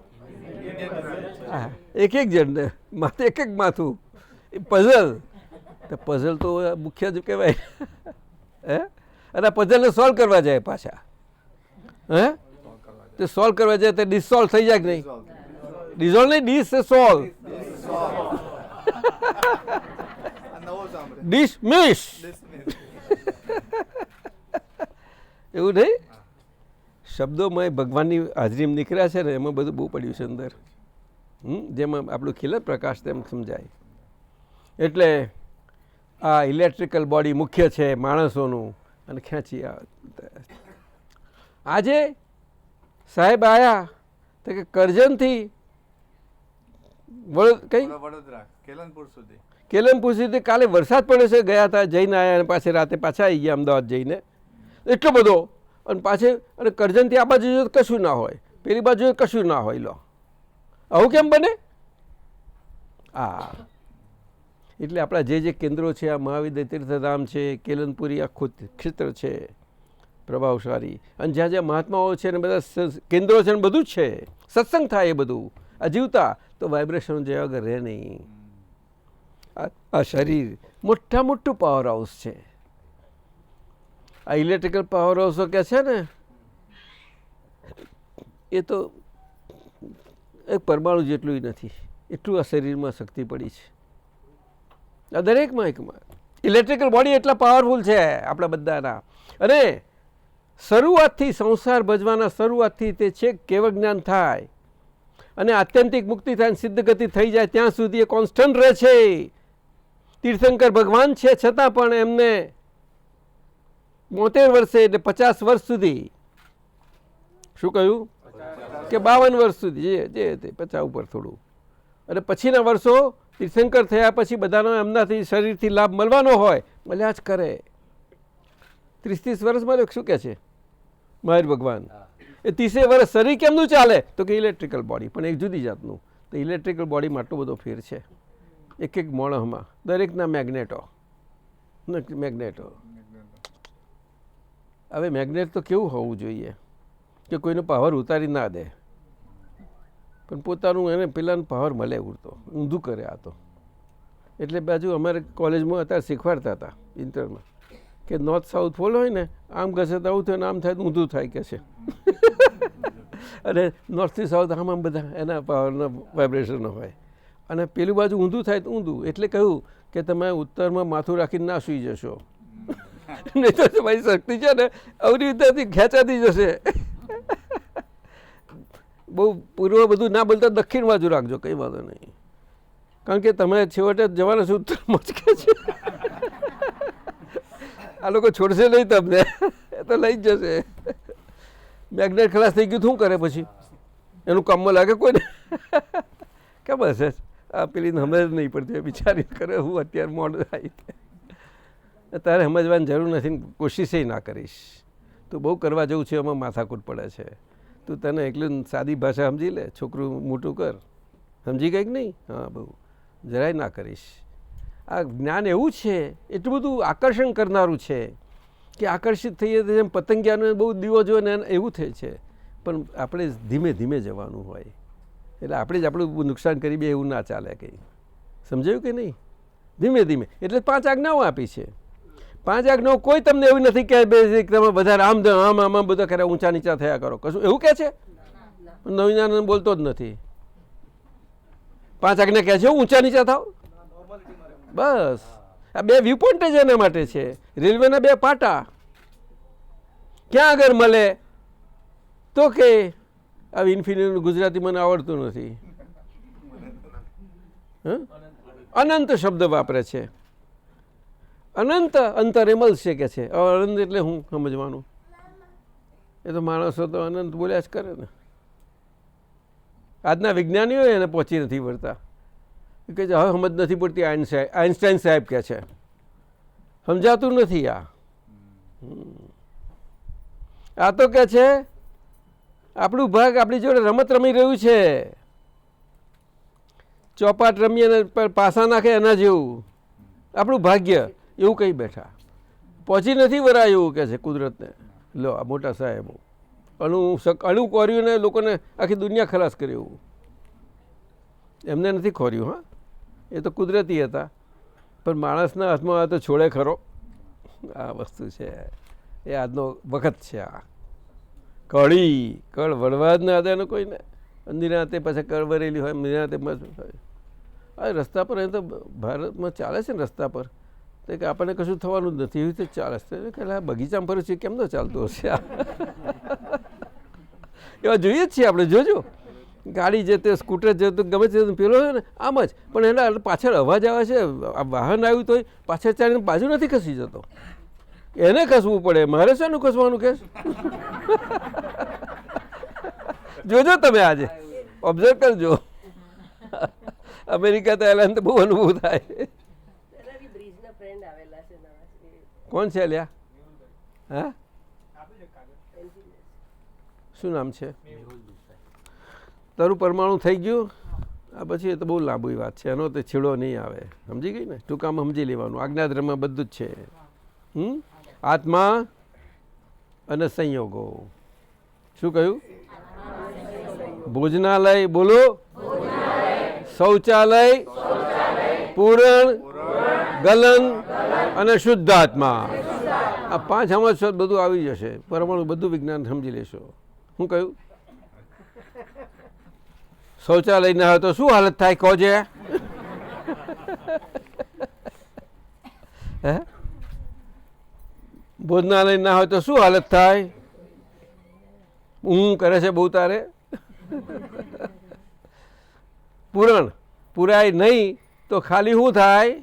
હા, એક જણને માથે એક માથું પઝલ, તો પઝલ તો મુખ્ય જ કહેવાય. હે, અને પઝલને સોલ્વ કરવા જાય પાછા, હે તે સોલ્વ કરવા જાય તો ડિસોલ્વ થઈ જાય કે નહીં? ડિઝોલ્વ નહીં, ડિસોલ્વ, ડિસમિસ, એવું નહીં. શબ્દોમાં ભગવાનની હાજરીમાં નીકળ્યા છે ને એમાં બધું બહુ પડ્યું છે અંદર, જેમાં આપણું ખીલે પ્રકાશ તેમ સમજાય. એટલે આ ઇલેક્ટ્રિકલ બોડી મુખ્ય છે માણસોનું, અને ખેંચી આજે સાહેબ આવ્યા તો કે કરજણથી કેલનપુર સુધી કાલે વરસાદ પડ્યો છે, ગયા હતા જઈને આવ્યા અને પાછે રાતે પાછા આવી ગયા અમદાવાદ જઈને, એટલો બધો. અને પાછે અને કરજણથી આ બાજુ જોઈએ કશું ના હોય, પેલી બાજુ કશું ના હોય. લો આવું કેમ બને? એટલે આપણા જે કેન્દ્રો છે, આ મહાવિદ્ય તીર્થધામ છે, કેલનપુરી આખું ક્ષેત્ર છે પ્રભાવશાળી, અને જ્યાં જ્યાં મહાત્માઓ છે ને બધા કેન્દ્રો છે ને બધું જ છે, સત્સંગ થાય એ બધું. આ જીવતા તો વાઇબ્રેશન જે વગર રહે નહીં. આ શરીર મોટું પાવર હાઉસ છે. આ ઇલેક્ટ્રિકલ પાવર હાઉસો કે છે ને એ તો એક પરમાણુ જેટલું નથી, એટલું આ શરીરમાં શક્તિ પડી છે. આ દરેકમાં એકમાં ઇલેક્ટ્રિકલ બોડી એટલા પાવરફુલ છે આપણા બધાના. અને શરૂઆતથી સંસાર ભજવાના શરૂઆતથી તે છેક કેવળ જ્ઞાન થાય અને આત્યંતિક મુક્તિ થાય, સિદ્ધ ગતિ થઈ જાય ત્યાં સુધી એ કોન્સ્ટન્ટ રહે છે. તીર્થંકર ભગવાન છે છતાં પણ એમને 72 વર્ષે એટલે 50 વર્ષ સુધી, શું કહ્યું કે 52 વર્ષ સુધી, જે તે 50 ઉપર થોડું, અને પછીના વર્ષો તીર્થંકર થયા પછી બધાનો એમનાથી શરીરથી લાભ મળવાનો હોય, મળ્યા જ કરે. 30 વર્ષ મળ્યો શું કહે છે મહાવીર ભગવાન? એ 30 વર્ષ શરીર કેમનું ચાલે? તો કે ઇલેક્ટ્રિકલ બોડી, પણ એક જુદી જાતનું. તો ઇલેક્ટ્રિકલ બોડીમાં આટલો બધો ફેર છે એક મોણસમાં, દરેકના મેગ્નેટો. હવે મેગ્નેટ તો કેવું હોવું જોઈએ કે કોઈનો પાવર ઉતારી ના દે, પણ પોતાનું એને પેલાનો પાવર મળે ઉડતો, ઊંધું કરે આ તો. એટલે બાજુ અમારે કોલેજમાં અત્યારે શીખવાડતા હતા ઇન્ટરમાં કે નોર્થ સાઉથ પોલ હોય ને, આમ ઘસે તો આવું થાય ને આમ થાય તો ઊંધું થાય કે છે. અને નોર્થથી સાઉથ આમ બધા એના પાવરના વાઇબ્રેશનો હોય, અને પેલી બાજુ ઊંધું થાય તો ઊંધું. એટલે કહ્યું કે તમે ઉત્તરમાં માથું રાખીને ના સૂઈ જશો, નહીં તો તમારી શક્તિ છે ને અવરી રીતેથી ખેંચાતી જશે. બહુ પૂર્વ બધું ના બોલતા દક્ષિણ બાજુ રાખજો, કંઈ વાંધો નહીં, કારણ કે તમે છેવટે જવાના છો ઉત્તરમાં જ કે છે. આ લોકો છોડશે નહીં તમને, તો તો લઈ જ જશે. મેગ્નેટ ખલાસ થઈ ગયું શું કરે પછી? એનું કામમાં લાગે કોઈને? કે બસ આ પેલીને સમજ જ નહીં પડતી, બિચારી કરે હું અત્યારે મોડું આવી. તારે સમજવાની જરૂર નથી, કોશિશ ના કરીશ. તું બહુ કરવા જવું છે એમાં માથાકૂટ પડે છે. તું તને એકલું સાદી ભાષા સમજી લે, છોકરું મોટું કર. સમજી ગઈ કે નહીં? હા, બહુ જરાય ના કરીશ. આ જ્ઞાન એવું છે, એટલું બધું આકર્ષણ કરનારું છે કે આકર્ષિત થઈએ તો જેમ પતંગિયાનો બહુ દીવો જોઈએ ને એવું થાય છે. પણ આપણે ધીમે ધીમે જવાનું હોય, એટલે આપણે જ આપણું નુકસાન કરી બે એવું ના ચાલે કંઈ. સમજાયું કે નહીં? ધીમે ધીમે. એટલે 5 આજ્ઞાઓ આપી છે. 5 આજ્ઞાઓ કોઈ તમને એવું નથી કે તમે વધારે આમ આમ આમ બધા કર્યા ઊંચા નીચા થયા કરો, કશું એવું કહે છે? નવીન બોલતો જ નથી. 5 આજ્ઞા કહે છે ઊંચા નીચા થાવ. બસ આ 2 વ્યૂ પોઈન્ટ જ એના માટે છે. રેલવેના 2 પાટા ક્યાં આગળ મળે તો કે આ ઇન્ફિનિટ ગુજરાતી મને આવડતું નથી. અનંત શબ્દ વાપરે છે. અનંત અંતરે મળશે કે છે. અનંત એટલે હું સમજવાનું? એ તો માણસો તો અનંત બોલ્યા જ કરે ને. આજના વિજ્ઞાનીઓ એને પહોંચી નથી વળતા. કે હવે સમજ નથી પડતી. આઇન્સ્ટાઈન સાહેબ કહે છે સમજાતું નથી. આ તો કે છે આપણું ભાગ આપણી જોડે રમત રમી રહ્યું છે. ચોપાટ રમીએ ને પાસા નાખે એના જેવું આપણું ભાગ્ય એવું કહી બેઠા. પહોંચી નથી વરાયું કે છે કુદરતને. લો આ મોટા સાહેબો અણુ કોર્યું ને લોકોને આખી દુનિયા ખલાસ કર્યું. એમને નથી ખોર્યું. હા, એ તો કુદરતી હતા, પણ માણસના હાથમાં આ તો છોડે ખરો. આ વસ્તુ છે એ આજનો વખત છે. આ કળ વળવા જ ના હતા કોઈને. નિરાતે પછી કળ વરેલી હોય, નિરાતે આ રસ્તા પર એ તો ભારતમાં ચાલે છે ને રસ્તા પર તો કે આપણને કશું થવાનું જ નથી, એવી રીતે ચાલે છે. કે બગીચામાં ફરું છે કેમ ન ચાલતું હશે? એવા જોઈએ જ છીએ આપણે. જોજો ગાડી જતે સ્કૂટર જતું ગમે તે પેલો હોય ને આમ જ, પણ એના પાછળ અવાજ આવે છે. વાહન આવ્યું તો પાછળ ચાલીને બાજુ નથી ખસી જતો. એને ખસવું પડે. મારે શાનું ખસવાનું કે? જોજો તમે આજે ઓબ્ઝર્વ કરજો. અમેરિકા તો એલાન તો બહુ અનુભવ થાય. કોણ છે લ્યા? હા, શું નામ છે? તારું પરમાણુ થઈ ગયું. આ પછી એ તો બહુ લાંબી વાત છે, એનો તો છેડો નહીં આવે. સમજી ગઈ ને? ટૂંકામાં સમજી લેવાનું. આજ્ઞાધર્મમાં બધું જ છે. આત્મા અને સંયોગો. શું કહ્યું? ભોજનાલય બોલો, શૌચાલય, પૂરણ, ગલન અને શુદ્ધાત્મા. આ 5 આમાં બધું આવી જશે. પરમાણુ બધું વિજ્ઞાન સમજી લેશો. શું કહ્યું? શૌચાલય ના હોય તો શું હાલત થાય કહો છે? હે? ભોજનાલય ના હોય તો શું હાલત થાય? હું કરે છે બહુ તારે. પૂરણ પૂરાય નહીં તો ખાલી શું થાય?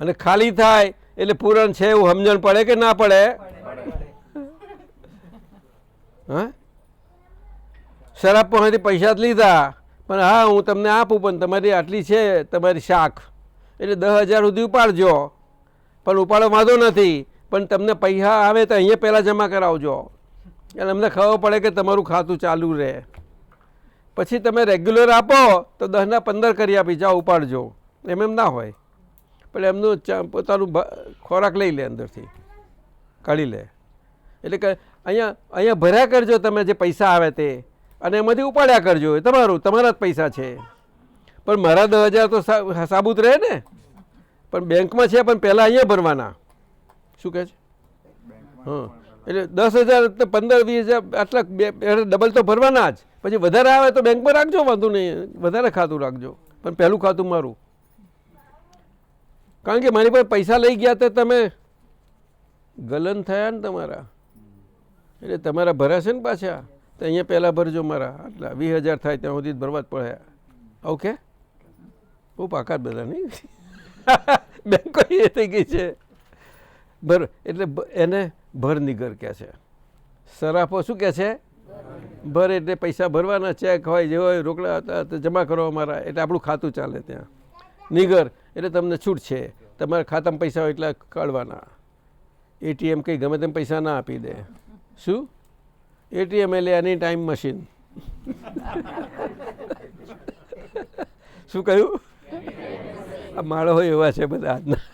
અને ખાલી થાય એટલે પૂરણ છે એવું સમજણ પડે કે ના પડે? હા, શરાબ પાસેથી પૈસા જ લીધા, પણ હા હું તમને આપું, પણ તમારી આટલી છે તમારી શાખ, એટલે 10,000 સુધી ઉપાડજો. પણ ઉપાડો વાંધો નથી, પણ તમને પૈસા આવે તો અહીંયા પહેલાં જમા કરાવજો. એટલે અમને ખબર પડે કે તમારું ખાતું ચાલુ રહે. પછી તમે રેગ્યુલર આપો તો 10ના 15 કરી આપી જાઓ, ઉપાડજો. એમ ના હોય. પણ એમનું પોતાનું ખોરાક લઈ લે, અંદરથી કાઢી લે. એટલે કે અહીંયા ભર્યા કરજો તમે જે પૈસા આવે તે, અને એમાંથી ઉપાડ્યા કરજો. એ તમારા જ પૈસા છે. પણ મારા 10,000 તો સાબુત રહે ને. પણ બેંકમાં છે, પણ પહેલાં અહીંયા ભરવાના. શું કહે છે? હા, એટલે 10,000 15 20,000 આટલા ડબલ તો ભરવાના જ. પછી વધારે આવે તો બેંકમાં રાખજો, વાંધો નહીં, વધારે ખાતું રાખજો. પણ પહેલું ખાતું મારું. કારણ કે મારી પાસે પૈસા લઈ ગયા તો તમે ગલન થયા ને તમારા, એટલે તમારા ભરાશે ને પાછા. તો અહીંયા પહેલાં ભરજો મારા. આટલા 20,000 થાય ત્યાં સુધી ભરવા જ પડે. ઓકે, બહુ પાકા બધા નહીં. બેંકો એ થઈ ગઈ છે. ભર એટલે એને ભર નિગર કહે છે. સરાફો શું કહે છે? ભર એટલે પૈસા ભરવાના, ચેક હોય જે હોય રોકડા હતા તો જમા કરો અમારા, એટલે આપણું ખાતું ચાલે ત્યાં. નિગર એટલે તમને છૂટ છે, તમારા ખાતામાં પૈસા હોય એટલે કાઢવાના. એટીએમ કંઈ ગમે તેમ પૈસા ના આપી દે. શું? એટીએમ એટલે એની ટાઈમ મશીન. શું કહ્યું? આ માળો હોય એવા છે બધા આજના.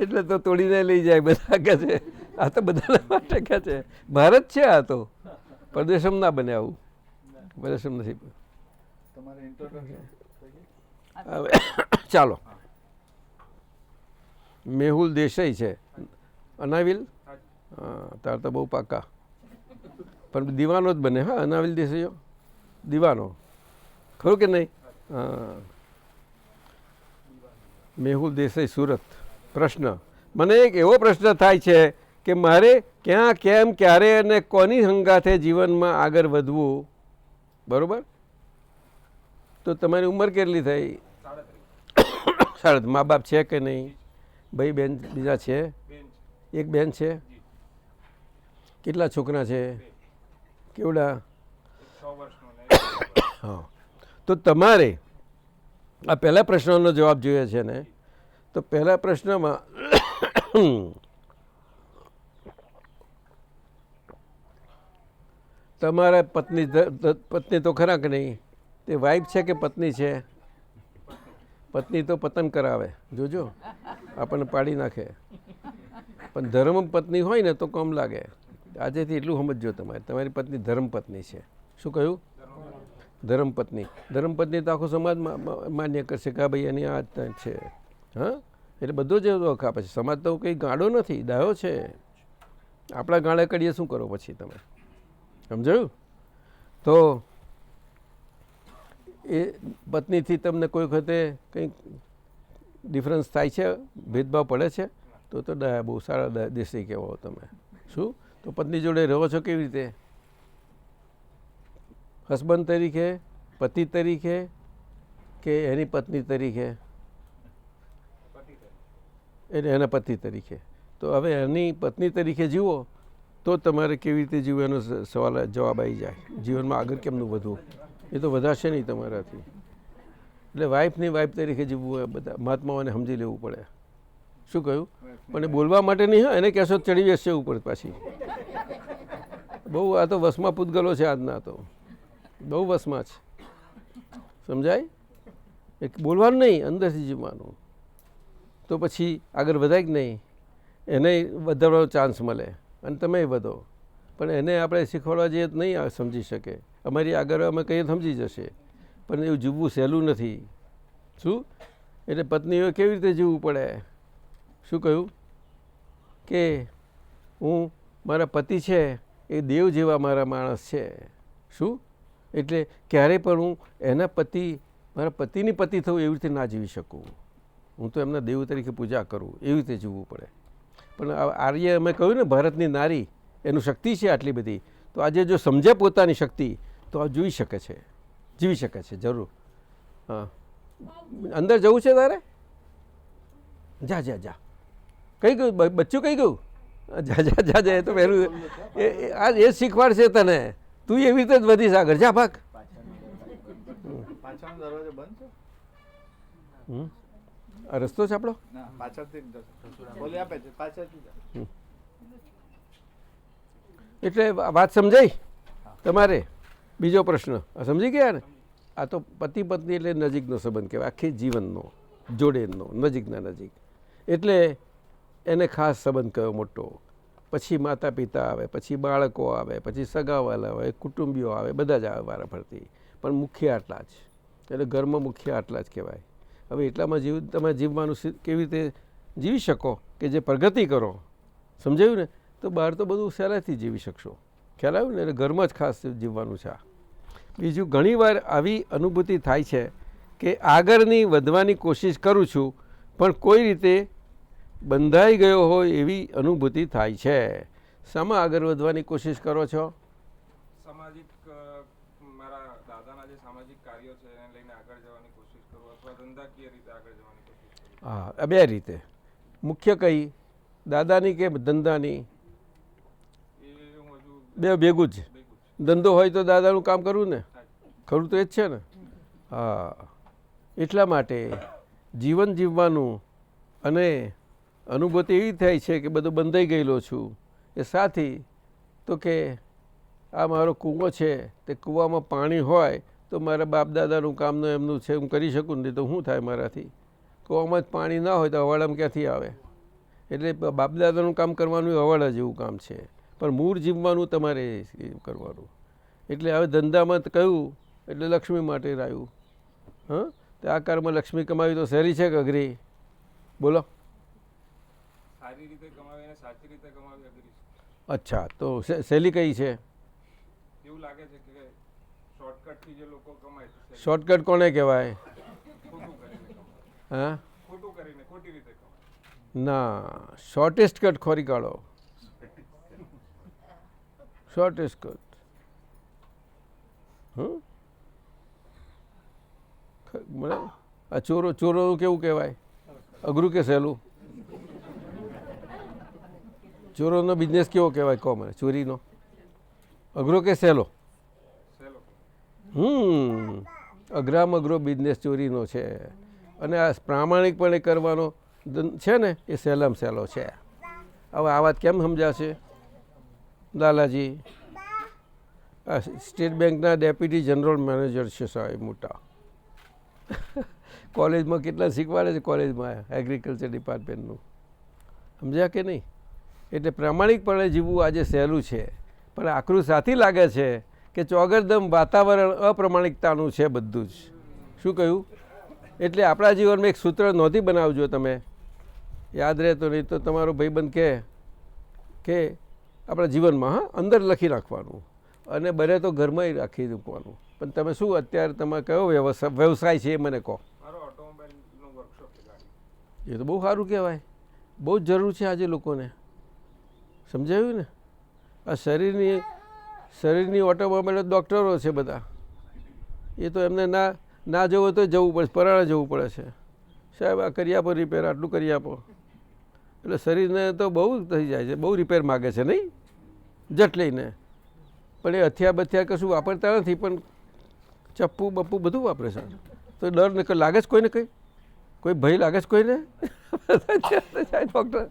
એટલે તો તોડીને લઈ જાય બધા કહે છે. આ તો બધાના માટે કહે છે ભારત છે, આ તો પરદેશમ ના બને આવું, પરદેશમ નથી. ચાલો, મેહુલ દેસાઈ છે, અનાવિલ. હા, તાર તો બહુ પાકા, પણ દીવાનો જ બને. હા, અનાવિલ દેસાઈઓ દીવાનો, ખરું કે નહીં? હા, મેહુલ દેસાઈ, સુરત. પ્રશ્ન, મને એક એવો પ્રશ્ન થાય છે કે મારે ક્યાં, કેમ, ક્યારે અને કોની હંગાથે જીવનમાં આગળ વધવું? બરાબર. તો તમારી ઉંમર કેટલી થઈ? 37. મા બાપ છે કે નહીં? ભાઈ બહેન બીજા છે? એક બેન છે. કેટલા છોકરા છે? કેવડા? હા, તો તમારે આ પહેલા પ્રશ્નનો જવાબ જોઈએ છે ને, તો પહેલા પ્રશ્નમાં તમારા પત્ની તો ખરા કે નહીં? તે વાઇફ છે કે પત્ની છે? પત્ની તો પતન કરાવે, જોજો આપણને પાડી નાખે. પણ ધર્મ પત્ની હોય ને તો કમ લાગે. આજેથી એટલું સમજજો, તમારી પત્ની ધર્મપત્ની છે. શું કહ્યું? ધર્મપત્ની. ધર્મપત્ની તો આખો સમાજ માન્ય કરશે કે ભાઈ એની આ છે. હા, એટલે બધો જ હક આપે છે સમાજ. તો કંઈ ગાંડો નથી, ડાયો છે. આપણા ગાળે કરીએ શું કરો પછી તમે? સમજાયું? તો એ પત્નીથી તમને કોઈ વખતે કંઈક ડિફરન્સ થાય છે, ભેદભાવ પડે છે, તો ડાયા, બહુ સારા દેશી કહેવાઓ તમે. શું? તો પત્ની જોડે રહો છો કેવી રીતે? હસબન્ડ તરીકે, પતિ તરીકે, કે એની પત્ની તરીકે? એટલે એના પતિ તરીકે. તો હવે એની પત્ની તરીકે જીવો તો તમારે કેવી રીતે જીવવું એનો સવાલ જવાબ આવી જાય. જીવનમાં આગળ કેમનું વધવું એ તો વધારશે નહીં તમારાથી. એટલે વાઇફની વાઇફ તરીકે જીવવું એ બધા મહાત્માઓને સમજી લેવું પડે. શું કહ્યું? પણ એ બોલવા માટે નહીં. હા, એને કહેશો ચડી બેસશે ઉપર પાછી. બહુ આ તો વસમાં પૂતગલો છે આજના, તો બહુ વસમાં છે. સમજાય? એક બોલવાનું નહીં, અંદરથી જીવવાનું. તો પછી આગળ વધાય કે નહીં? એને વધારવાનો ચાન્સ મળે અને તમે વધો. પણ એને આપણે શીખવાડવા જઈએ તો નહીં સમજી શકે. અમારી આગળ અમે કહીએ સમજી જશે, પણ એવું જીવવું સહેલું નથી. શું? એટલે પત્નીઓ કેવી રીતે જીવવું પડે? શું કહ્યું? કે હું, મારા પતિ છે એ દેવ જેવા મારા માણસ છે. શું? એટલે ક્યારેય પણ હું એના પતિ, મારા પતિની પતિ થવું એવી રીતે ના જીવી શકું. હું તો એમના દેવ તરીકે પૂજા કરું, એવી રીતે જીવવું પડે. પણ આર્ય અમે કહ્યું ને, ભારતની નારી એનું શક્તિ છે આટલી બધી, તો આજે જો સમજે પોતાની શક્તિ તો આ જોઈ શકે છે, જીવી શકે છે જરૂર. હા, અંદર જવું છે તારે? જા જા જા. કઈ ગયું બચ્ચું? કઈ ગયું? જા જા જા જા. એ તો પહેલું આજ એ શીખવાડશે તને. તું એવી રીતે જ વધીશ આગળ. જા ભાગ. આ રસ્તો છે આપણો? એટલે વાત સમજાઈ તમારે? બીજો પ્રશ્ન સમજી ગયા ને? આ તો પતિ પત્ની એટલે નજીકનો સંબંધ કહેવાય, આખી જીવનનો, જોડેનો, નજીકના નજીક. એટલે એને ખાસ સંબંધ કયો મોટો. પછી માતા પિતા આવે, પછી બાળકો આવે, પછી સગાવાલા આવે, કુટુંબીઓ આવે, બધા જ આવે વારા ફરતી. પણ મુખ્ય આટલા જ. એટલે ઘરમાં મુખ્ય આટલા જ કહેવાય. હવે એટલામાં તમે જીવવાનું કેવી રીતે જીવી શકો કે જે પ્રગતિ કરો. સમજાયું ને? તો બહાર તો બધું સહેલાઈથી જીવી શકશો. ખ્યાલ આવ્યું ને? એટલે ઘરમાં જ ખાસ જીવવાનું છે. બીજું, ઘણીવાર આવી અનુભૂતિ થાય છે કે આગળની વધવાની કોશિશ કરું છું પણ કોઈ રીતે બંધાઈ ગયો હોય એવી અનુભૂતિ થાય છે. શામાં આગળ વધવાની કોશિશ કરો છો? સામાજિક, મારા દાદાના જે સામાજિક કાર્યો છે એને લઈને આગળ જવાની કોશિશ કરું, અથવા ધંધાકીય રીતે આગળ જવાની કોશિશ કરું. હા, બે રીતે. મુખ્ય કઈ, દાદાની કે ધંધાની? એ હું હજુ બે ભેગું જ. ભેગું છું. ધંધો હોય તો દાદાનું કામ કરવું ને, ખરું તો એ જ છે ને. હા, એટલા માટે જીવન જીવવાનું અને અનુભૂતિ એવી થાય છે કે બધું બંધાઈ ગયેલો છું. એ સાથી તો કે આ મારો કૂવો છે, તે કૂવામાં પાણી હોય તો મારા બાપ દાદાનું કામનું એમનું છે, હું કરી શકું નહીં તો શું થાય મારાથી? કૂવામાં જ પાણી ના હોય તો અવાડામાં ક્યાંથી આવે? એટલે બાપ દાદાનું કામ કરવાનું અવાડા જેવું કામ છે, પણ મૂળ જીવવાનું તમારે કરવાનું. એટલે હવે ધંધામાં કહ્યું એટલે લક્ષ્મી માટે રહ્યું. હા, તો આ કારમાં લક્ષ્મી કમાવી તો સહેલી છે કે અઘરી? બોલો. સારી રીતે કમાવી અને સાચી રીતે કમાવી અઘરી છે. અચ્છા, તો સહેલી કઈ છે? એવું લાગે છે કે શોર્ટકટથી જે લોકો કમાય છે, શોર્ટકટ કોને કહેવાય? ખોટું કરીને કમાય. હા, ખોટું કરીને ખોટી રીતે કમાય. ના, શોર્ટેસ્ટ કટ ખોરી કાઢો. Shortest cut. મને આ ચોરોનું કેવું કહેવાય? અઘરું કે સહેલું? ચોરોનો બિઝનેસ કેવો કહેવાય? કહો મને. ચોરીનો અઘરો કે સહેલો? સહેલો. અઘરામાં અઘરો બિઝનેસ ચોરીનો છે, અને આ પ્રામાણિકપણે કરવાનો છે ને એ સહેલામાં સહેલો છે. હવે આ વાત કેમ સમજાશે લાલાજી? આ સ્ટેટ બેંકના ડેપ્યુટી જનરલ મેનેજર છે સાહેબ મોટા. કોલેજમાં કેટલા શીખવાડે છે, કોલેજમાં એગ્રીકલ્ચર ડિપાર્ટમેન્ટનું. સમજ્યા કે નહીં? એટલે પ્રામાણિકપણે જીવવું આજે સહેલું છે, પણ આકરું સાથી લાગે છે કે ચોગરદમ વાતાવરણ અપ્રમાણિકતાનું છે બધું જ. શું કહ્યું? એટલે આપણા જીવનમાં એક સૂત્ર નોંધી બનાવજો તમે, યાદ રહેતો નહીં તો તમારો ભાઈબંધ કે આપણા જીવનમાં હા અંદર લખી નાખવાનું, અને બને તો ઘરમાં રાખી મૂકવાનું. પણ તમે શું અત્યારે તમારે કયો વ્યવસાય છે એ મને કહો. મારો ઓટોમોબાઈલનું વર્કશોપ છે, ગાડી. એ તો બહુ સારું કહેવાય. બહુ જ જરૂર છે આજે લોકોને. સમજાયું ને? આ શરીરની ઓટોમોબાઈલ ડૉક્ટરો છે બધા. એ તો એમને ના જવું તો જવું પડે, પરાણે જવું પડે છે. સાહેબ આ કરી આપો રિપેર, આટલું કરી આપો. એટલે શરીરને તો બહુ થઈ જાય છે, બહુ રિપેર માગે છે નહીં જટ લઈને. પણ એ હથિયાર બથિયાર કશું વાપરતા નથી, પણ ચપ્પુ બપ્પુ બધું વાપરે છે. તો ડર લાગે છે કોઈને? કોઈ ભય લાગે છે કોઈને? ડૉક્ટર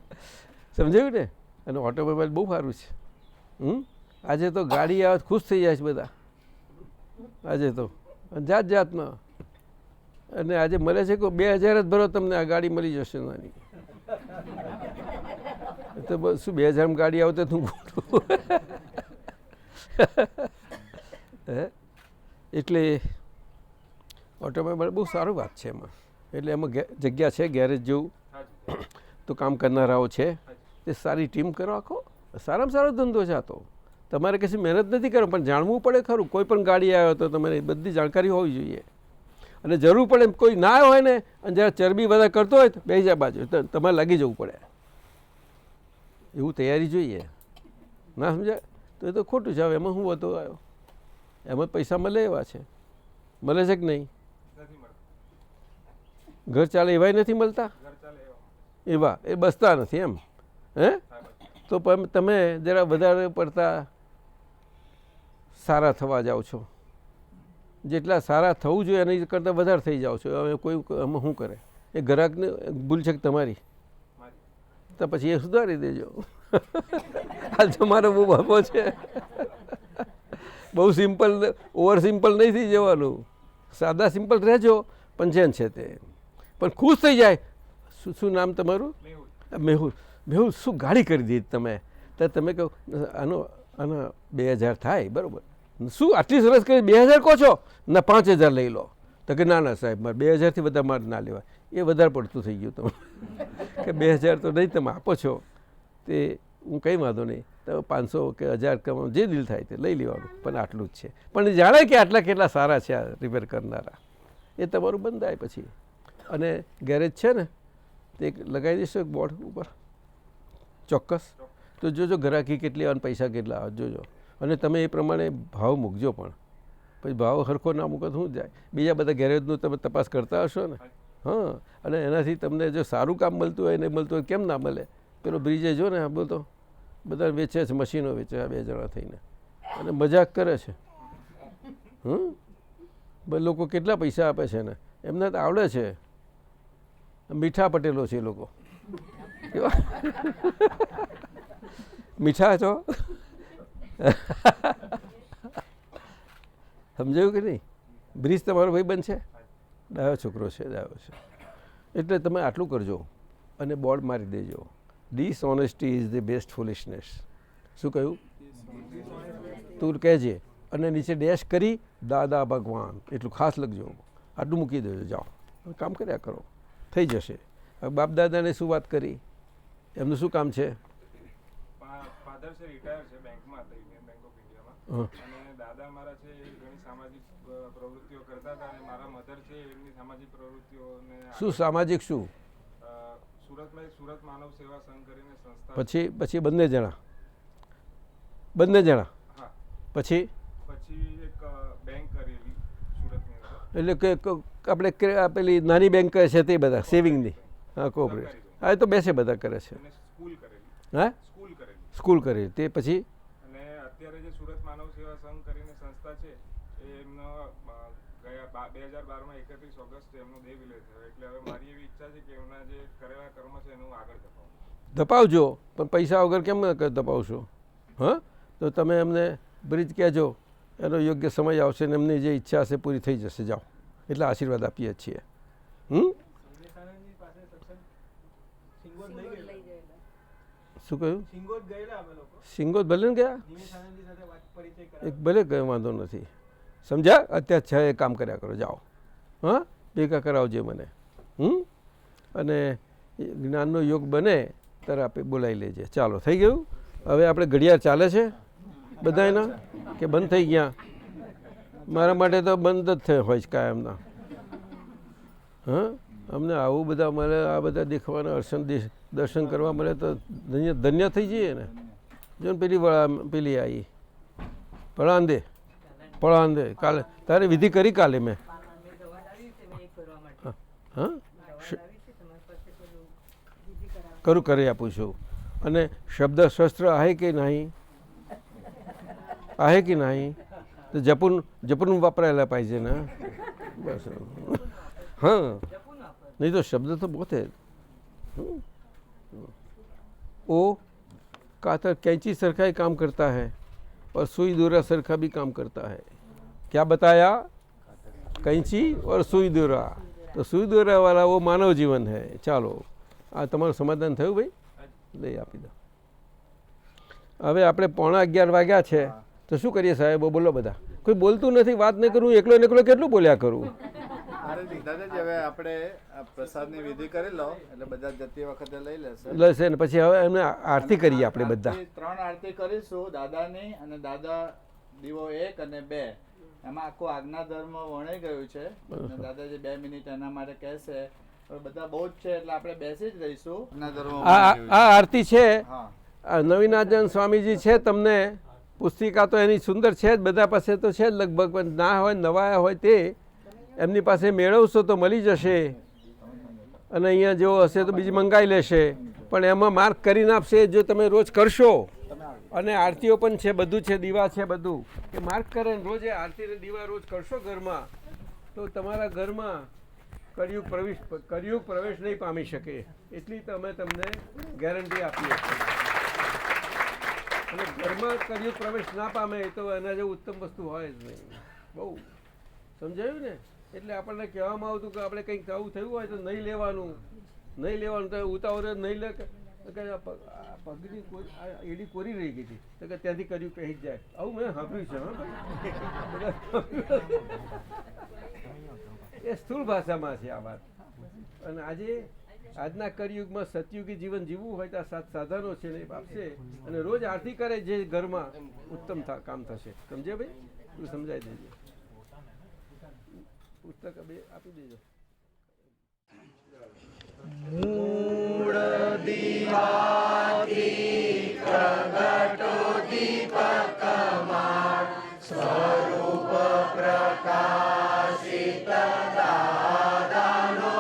સમજાયું ને? અને ઓટોમોબાઈલ બહુ સારું છે. આજે તો ગાડી આવે ખુશ થઈ જાય છે બધા. આજે તો જાત જાતના. અને આજે મળે છે કે 2000 જ ભરો તમને આ ગાડી મળી જશે નાની. તો શું 2000 ગાડી આવે તો તું એટલે ઓટોમોબાઈલ બહુ સારું વાત છે એમાં. એટલે એમાં જગ્યા છે ગેરેજ જેવું, તો કામ કરનારાઓ છે. તે સારી ટીમ કરો, આખો સારામાં સારો ધંધો છે આ તો. તમારે કશી મહેનત નથી કરો, પણ જાણવું પડે ખરું. કોઈ પણ ગાડી આવ્યો તો તમારે બધી જાણકારી હોવી જોઈએ. અને જરૂર પડે કોઈ ના હોય ને, અને જરા ચરબી બધા કરતો હોય તો બેસી જાય બાજુ, તમારે લાગી જવું પડે. એવું તૈયારી જોઈએ. ના સમજાય તો એ તો ખોટું છે. હવે એમાં શું હતો આવ્યો? એમાં પૈસા મળે એવા છે. મળે છે કે નહીં? ઘર ચાલે એવાય નથી મળતા. એવા એ બસતા નથી એમ. હે? તો તમે જરા વધારે પડતા સારા થવા જાઓ છો. જેટલા સારા થવું જોઈએ એની કરતાં વધારે થઈ જાઓ છો. હવે કોઈ આમાં શું કરે? એ ગ્રાહકને ભૂલ છે કે તમારી? તો પછી એ સુધારી દેજો. આ તમારો બહુ બાબો છે. બહુ સિમ્પલ, ઓવર સિમ્પલ નહીં થઈ જવાનું. સાદા સિમ્પલ રહેજો, પણ જેન છે તે પણ ખુશ થઈ જાય. શું નામ તમારું? મેહુલ. મેહુલ, શું ગાડી કરી દીધી તમે? તો તમે કહો આનો 2000 થાય બરાબર. શું આટલી સરસ કરી 2000 કહો છો? ના 5000 લઈ લો. તો કે ના ના સાહેબ, મારે 2000થી વધારે મારે ના લેવાય. એ વધારે પડતું થઈ ગયું તમે. કે 2000 તો નહીં તમે આપો છો તે હું કંઈ વાંધો નહીં. તમે 500 કે 1000 કમાવો, જે દિલ થાય તે લઈ લેવાનું, પણ આટલું જ છે. પણ એ જાણે કે આટલા કેટલા સારા છે આ રિપેર કરનારા. એ તમારું બંધાય પછી. અને ગેરેજ છે ને તે લગાવી દેશો એક બોર્ડ ઉપર ચોક્કસ. તો જોજો ગ્રાહકી કેટલી અને પૈસા કેટલા આવે જોજો. અને તમે એ પ્રમાણે ભાવ મૂકજો. પણ પછી ભાવ સરખો ના મૂકો તો શું જાય? બીજા બધા ગેરેજનું તમે તપાસ કરતા હશો ને? હા, અને એનાથી તમને જો સારું કામ મળતું હોય ને મળતું હોય કેમ ના મળે? પેલો બ્રિજે જો ને આ બધો બધા વેચે છે, મશીનો વેચે આ 2 જણા થઈને અને મજાક કરે છે. લોકો કેટલા પૈસા આપે છે ને, એમને તો આવડે છે. મીઠા પટેલો છે એ લોકો. કેવા મીઠા છો? સમજાયું કે નહીં? બ્રિજ તમારો ભાઈબંધ છે, ડાયો છોકરો છે, ડાયો છે. એટલે તમે આટલું કરજો અને બોર્ડ મારી દેજો, dishonesty is the best foolishness. શું કહ્યું? તું કહેજે અને નીચે ડેશ કરી દાદા ભગવાન એટલું ખાસ લખજો. આટલું મૂકી દેજો, જાઓ કામ કર્યા કરો, થઈ જશે. બાપ દાદાને શું વાત કરી? એમનું શું કામ છે? ફાધર છે રિટાયર છે, બેંકમાં હતા, યુનિયન બેંક ઓફ ઇન્ડિયામાં. અને દાદા મારા છે એ ઘણી સામાજિક પ્રવૃત્તિઓ કરતા હતા અને મારા મધર છે એમની સામાજિક પ્રવૃત્તિઓને શું સામાજિક શું? સુરતમાં એક સુરત માનવ સેવા સંઘ કરીને સંસ્થા. પછી બંને જણા હા. પછી એક બેંક કરેલી સુરતની અંદર. એટલે કે આપણે પેલી નાની બેંક છે તે બધા સેવિંગની. હા, કોઓપરેટિવ. હા, એ તો બેસે બધા કરે છે. સ્કૂલ કરેલી. હા, સ્કૂલ કરેલી. તે પછી અને અત્યારે જે સુરત માનવ સેવા સંઘ કરીને સંસ્થા છે એ એમનો ગયા 2012માં 31 ઓગસ્ટ એમનો દેહ વિલય થયો. એટલે હવે મારી એવી ઈચ્છા છે કે એમના જે કરેલા કર્મ છે એનું આગળ ધપાવજો, પણ પૈસા વગર કેમ ધપાવશો? હા, તો તમે એમને બ્રિજ કહેજો, એનો યોગ્ય સમય આવશે ને એમની જે ઈચ્છા હશે પૂરી થઈ જશે. જાઓ, એટલા આશીર્વાદ આપીએ છીએ. શું કહ્યું? સિંગોદ ભલે ને ગયા, એક ભલે ગયો, વાંધો નથી. સમજ્યા? અત્યારે છે એ કામ કર્યા કરો, જાઓ. હા, ભેગા કરાવજે મને. અને જ્ઞાનનો યોગ બને ત્યારે આપણે બોલાવી લેજે. ચાલો, થઈ ગયું. હવે આપણે ઘડિયાળ ચાલે છે બધા એના કે બંધ થઈ ગયા? મારા માટે તો બંધ જ થયો હોય છે કાયમના. હા, અમને આવું બધા મળે, આ બધા દેખવાના દર્શન કરવા મળે તો ધન્ય થઈ જઈએ ને. જો પેલી આવી પળાંદે કાલે તારે વિધિ કરી કાલે મેં. હા, કરી આપું છું. અને શબ્દ શસ્ત્ર आहे કે નહીં? आहे की नाही? तर जपून वापरायला पाहिजे ना. बस. हाँ, नहीं तो शब्द तो बहुत है. ओ कातर कैंची सरखा ही काम करता है और सुई दूरा सरखा भी काम करता है. क्या बताया? कैंची और सुई दूरा. तो सुई दूरा वाला वो मानव जीवन है. ચાલો, આ તમારું સમાધાન થયું ભાઈ? લઈ આપી દો. હવે આપણે 11:15 વાગ્યા છે તો શું કરીએ સાહેબ? બોલો બધા. કોઈ બોલતું નથી, વાત નહીં કરું, એકલો કેટલું બોલ્યા કરું? દાદાજી, હવે આપણે પ્રસાદની વિધિ કરી લો એટલે બધા જતી વખતે લઈ લેશે ને પછી હવે એમને આરતી કરીએ આપણે બધા. 3 આરતી કરીશું દાદાની, અને દાદા દીવો 1 અને 2 એમાં આખું આજ્ઞા ધર્મ વણાઈ ગયું છે. દાદાજી 2 મિનિટ એના માટે કહેશે. બધા બહુ જ છે એટલે આપણે બેસી જ રહીશું. આ આરતી છે, નવીનાથન સ્વામીજી છે. તમને પુસ્તિકા તો એની સુંદર છે જ, બધા પાસે તો છે જ લગભગ, પણ ના હોય નવા હોય તે એમની પાસે મેળવશો તો મળી જશે. અને અહીંયા જેવો હશે તો બીજી મંગાવી લેશે, પણ એમાં માર્ક કરીને આપશે જો તમે રોજ કરશો. અને આરતીઓ પણ છે, બધું છે, દીવા છે, બધું એ માર્ક કરે ને રોજ આરતી દીવા રોજ કરશો ઘરમાં, તો તમારા ઘરમાં કળિયુગ પ્રવેશ નહીં પામી શકે. એટલી તો અમે તમને ગેરંટી આપીએ છીએ. અને ઘરમાં કળિયુગ પ્રવેશ ના પામે તો એના જેવું ઉત્તમ વસ્તુ હોય જ નહીં. બહુ સમજાયું ને? એટલે આપણને કહેવામાં આવતું કે આપણે કંઈક આવું થયું હોય તો નહીં લેવાનું તો ઉતાવળ નહીં લે. પગની એડી કોરી રહી ગઈ હતી તો કે ત્યાંથી કર્યું કહી જાય. આવું મેં સાંભળ્યું છે. એ સ્થૂળ ભાષામાં છે આ વાત. અને આજના કળિયુગમાં સતયુગી જીવન જીવવું હોય તો આ 7 સાધનો છે ને એ આપશે. અને રોજ આરતી કરે જે ઘરમાં ઉત્તમ કામ થશે. સમજે ભાઈ? તું સમજાવી દેજે. પુસ્તક આપી દેજો. મૂળ દીવાથી પ્રગટો દીપકમાન સ્વરૂપ પ્રકાશિત દાદાનો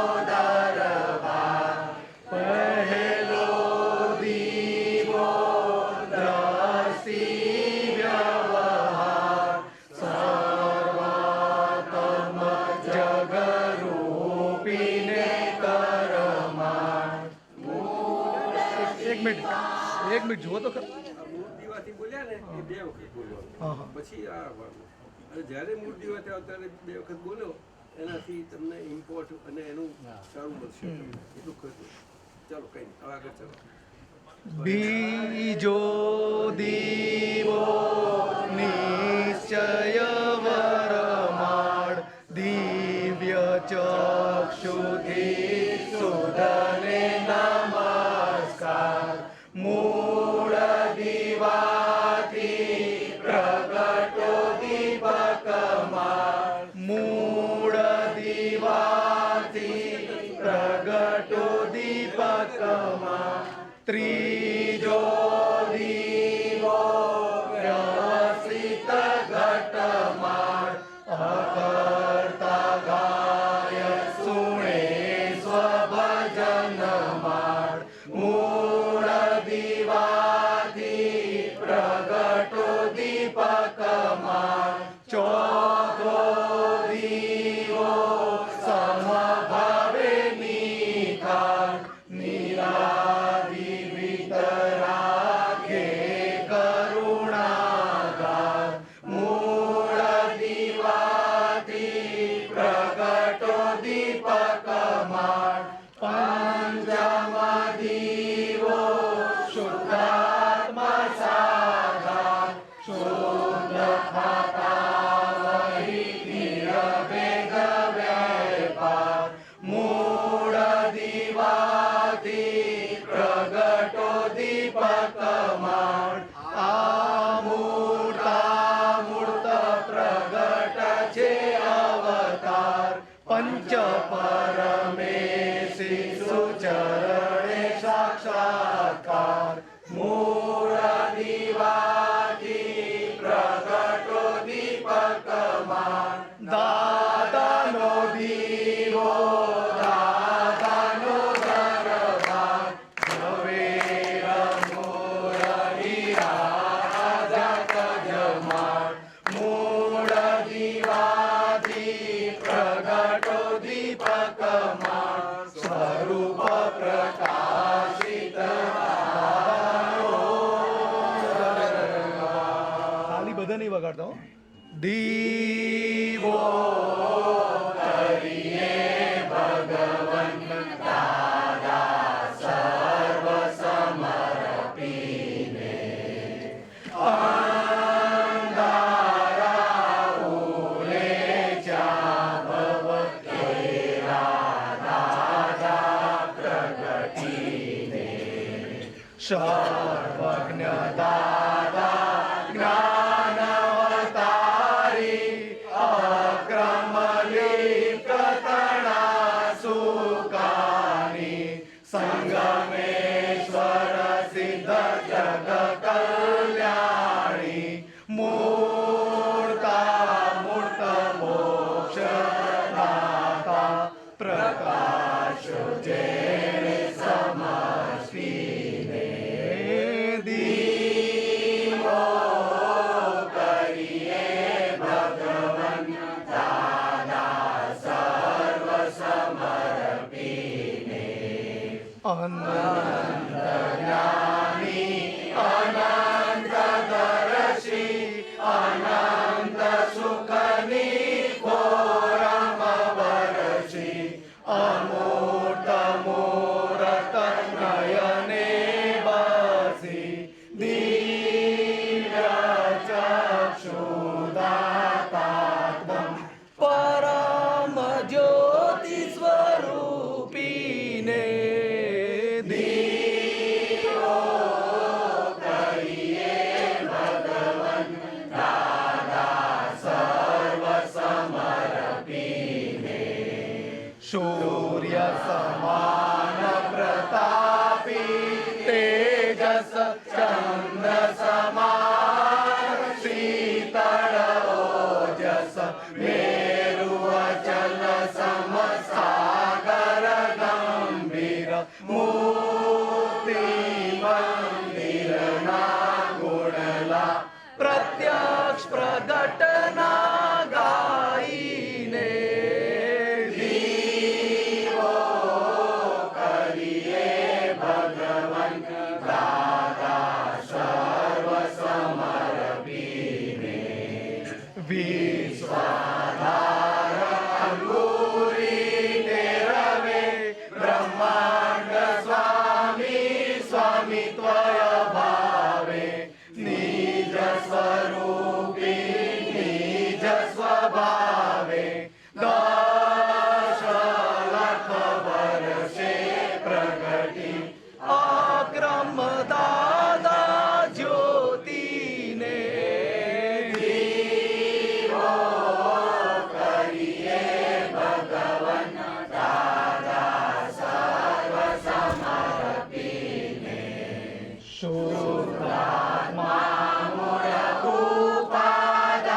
એક મિનિટ જુઓ તો ખરા. આ મૂળ દીવાથી બોલ્યા ને એ 2 વખત બોલવાનું, હા હા પછી આ આવવાનું. અને જ્યારે મૂળ દીવાથી આવો ત્યારે 2 વખત બોલો, એનાથી તમને ઇમ્પોર્ટ અને એનું સારું મળશે તમને. એટલું ખરું. ચાલો કંઈ નહીં, હવે આગળ ચાલો. બીજો દીવો નિશ્ચય વરમાળ દિવ્ય ચક્ષુથી સુધને નમસ્કાર મૂળ દીવાથી પ્રગટો દીપકમાળ મૂળ દીવાથી પ્રગટો દીપકમાળ ત્રીજો દીવો વ્યવસિત ઘટમાળ અકર્તા ગાય સુણે સ્વભજનમાળ મૂળ દીવાથી પ્રગટો દીપકમાળ ચોથો દીવો સમભાવે નિખાર નિરાદિ વિતરાગે કરુણાગાર મૂળ દીવાથી પ્રગટો દીપકમાળ પંચમ દીવો શુદ્ધાત્મા સાધાર શુદ્ધ થતા વહી નિરભેદ વેપાર મૂળ દીવાથી પ્રગટો દીપકમાળ મૂર્ત પ્રગટ છે અવતાર પંચ પરમેશી સુચરણે સાક્ષાત્કાર મૂળ દીવાથી પ્રગટો દીપકમાળ દાદાનો દીવો દાદાનો દરબાર ઝવેર મુરલી રાજા કજમાળ મૂળ દીવાથી પ્રગટો દીપકમાળ સ્વરૂપ પ્રકાશિત ખાલી બધા નહીં વગાડતા હો. દીવો કરીએ ભગવન દાદા સર્વ સમર્પીને અંધારા ઉલે ચાભવ કેરા દાદા પ્રગટીને સર્વજ્ઞ દાદા જ્ઞાનવતારી અક્રમ લિપ્ત તણા સુકાની સંગમેશ્વર સિદ્ધ જગ કલ્યાણી મૂર્તા મૂર્ત મોક્ષ દાતા પ્રકાશ જેણે સમષ્ટિને દીવો કરીએ ભગવન દાદા સર્વ સમર્પીને અનંત જ્ઞાની અનંત દર્શી અનંત સુખની ઘોરમ વર્ષી અમૂર્ત મૂરત નયને બસી દિવ્ય ચક્ષુદાતાત્મં પરમ જ્યોતિ સ્વરૂપીને દીવો કરીએ ભગવન દાદા સર્વ સમર્પીને સૂર્ય સમાન પ્રતાપી તેજસ ચંદ્ર સમાન શીતળ ઓજસ મેરુ અચલ સમ સાગર ગંભીર મૂર્તિ મંદિર ના ગુણલા પ્રત્યક્ષ પ્રગટના ગાઈને દીવો કરીએ ભગવન દાદા વિશ્વાધાર અંગુરી ટેરવે બ્રહ્માંડ સ્વામી સ્વામી ત્વય ભાવે નિજ સ્વરૂપી નિજ સ્વભાવે દશ લાખ વર્ષે પ્રગટી અક્રમ દાદા જ્યોતિને દીવો કરીએ ભગવન દાદા સર્વ સમર્પીને શુદ્ધાત્મા મૂળ ઉપાદાની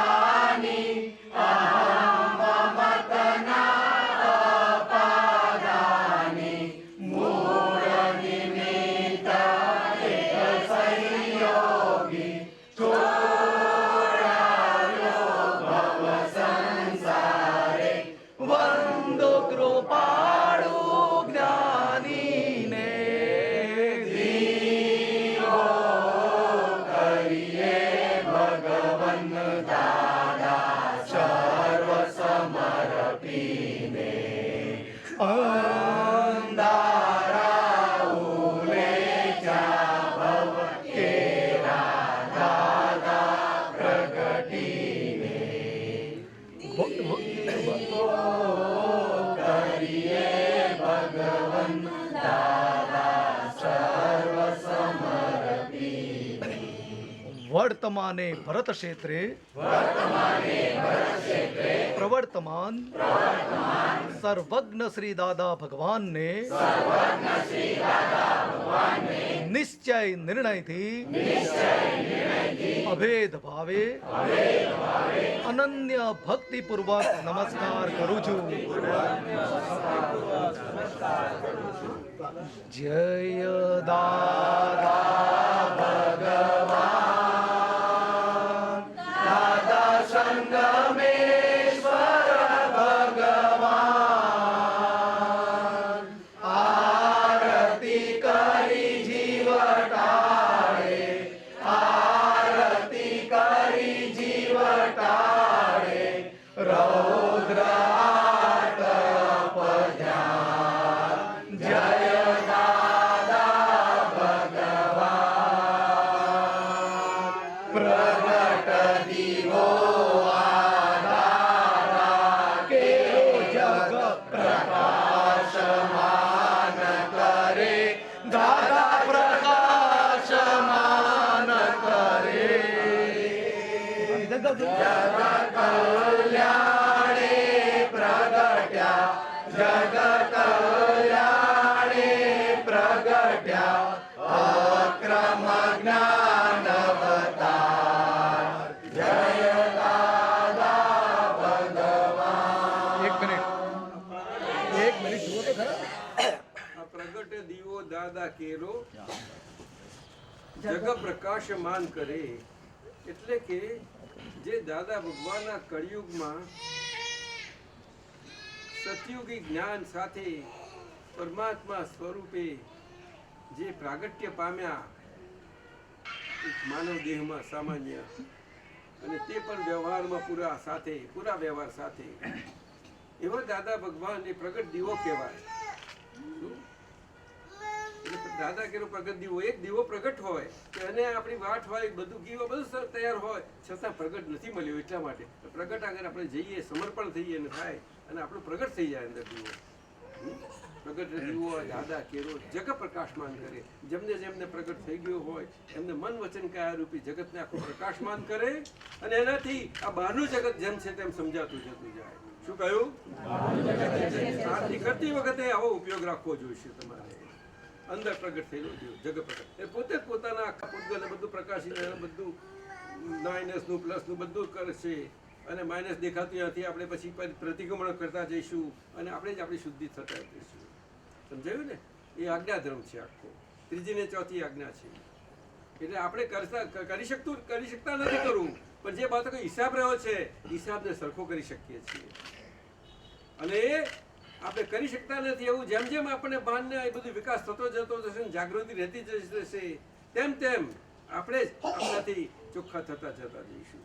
અહમ મમતના અપાદાની મૂળ નિમિત્ત એક સંયોગી છોડાયો ભવ સંસારે વંદો કૃપાળુ જ્ઞાનીને દીવો કરીએ ભગવન દાદા સર્વ સમર્પીને અંધારા ઉલેચા ભવ કેરા દાદા પ્રગટીને કરીએ ભગવન દાદા સર્વ સમર્પીને વર્તમાને ભરત ક્ષેત્રે પ્રવર્તમાન સર્વજ્ઞ શ્રી દાદા ભગવાનને નિશ્ચય નિર્ણયથી અભેદ ભાવે અનન્ય ભક્તિપૂર્વક નમસ્કાર કરું છું. જય દાદા ભગવાન દાદા સંગમેશ્વર ભગવાન આરતી કરી જીવ ટાળે આરતી કરી જીવ ટાળે રૌદ્ર આતપ ધ્યાન જય દાદા ભગવાન પ્રગટ દીવો આધારા કેરો જગ પ્રકાશમાન કરે દાદા પ્રકાશમાન કરે જગત કલ્યાણે પ્રગટ્યા જગત કલ્યાણે પ્રગટ્યા અક્રમ જ્ઞાન અવતાર જય દાદા ભગવાન. એક મિનિટ જુઓ તો ખરા. આ પ્રગટ દીવો દાદા કેરો જગ પ્રકાશમાન કરે એટલે કે જે દાદા ભગવાનના કળિયુગમાં સતયુગી જ્ઞાન સાથે પરમાત્મા સ્વરૂપે જે પ્રાગટ્ય પામ્યા એક માનવ દેહમાં સામાન્ય અને તે પણ વ્યવહારમાં પૂરા વ્યવહાર સાથે એવા દાદા ભગવાન એ પ્રગટ દીવો કહેવાય. શું? એટલે દાદા કેરો પ્રગટ દીવો, એક દીવો પ્રગટ હોય કે અને આપણી વાટ હોય બધું દીવો બધું તૈયાર હોય છતાં પ્રગટ નથી મળ્યો એટલા માટે પ્રગટ આગળ આપણે જઈએ સમર્પણ થઈએ અને થાય અને આપણું પ્રગટ થઈ જાય અંદર દીવો. પ્રગટ દીવો દાદા કેરો જગ પ્રકાશમાન કરે. જેમને પ્રગટ થઈ ગયો હોય એમને મન વચન કાયા રૂપી જગતને આખું પ્રકાશમાન કરે અને એનાથી આ બહારનું જગત જેમ છે તેમ સમજાતું જતું જાય. શું કહ્યું? આરતી કરતી વખતે આવો ઉપયોગ રાખવો જોઈશે તમારે. અંદર પ્રગટ થયેલો જગ પ્રગટ એ પોતે પોતાના આખા પૂતગલને બધું પ્રકાશીને બધું માઇનસનું પ્લસનું બધું કરશે અને માઇનસ દેખાતું ત્યાંથી આપણે પછી પ્રતિક્રમણ કરતા જઈશું અને આપણે જ આપણી શુદ્ધિ થતા જઈશું. સમજાયું ને? એ આજ્ઞાધર્મ છે આખો. ત્રીજી ને ચોથી આજ્ઞા છે. એટલે આપણે કરી શકતા નથી કરવું પણ જે બાબતો હિસાબ રહ્યો છે હિસાબને સરખો કરી શકીએ છીએ અને આપણે કરી શકતા નથી એવું જેમ જેમ આપણને ભાનને એ બધું વિકાસ થતો જતો જશે જાગૃતિ રહેતી જશે તેમ તેમ આપણે જ આપણાથી ચોખ્ખા થતા જતા જઈશું.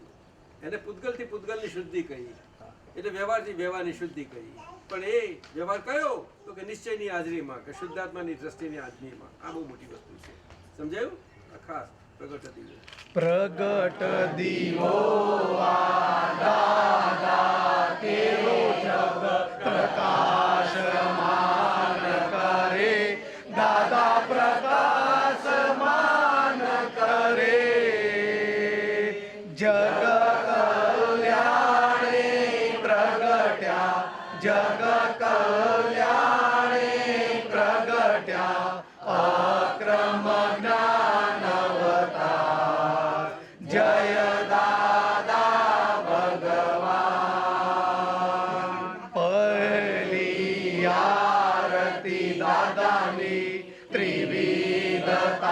એને પૂતગલથી પૂતગલની શુદ્ધિ કહી, એટલે વ્યવહારથી વ્યવહારની શુદ્ધિ કહી. પણ એ વ્યવહાર કયો? તો કે નિશ્ચયની હાજરીમાં, કે શુદ્ધાત્માની દ્રષ્ટિની હાજરીમાં. આ બહુ મોટી વસ્તુ છે. સમજાયું? આ ખાસ પ્રગટ દીવો. પ્રગટ દીવો પ્રકાશમાન કરે, દાદા પ્રકાશમાન કરે. જગ કલ્યાણે પ્રગટ્યા, જગ કલ્યાણે પ્રગટ્યા, અક્રમ જ્ઞાન અવતાર. જય દાદા ભગવાન. પહેલી આરતી દાદાની ત્રિવિધતા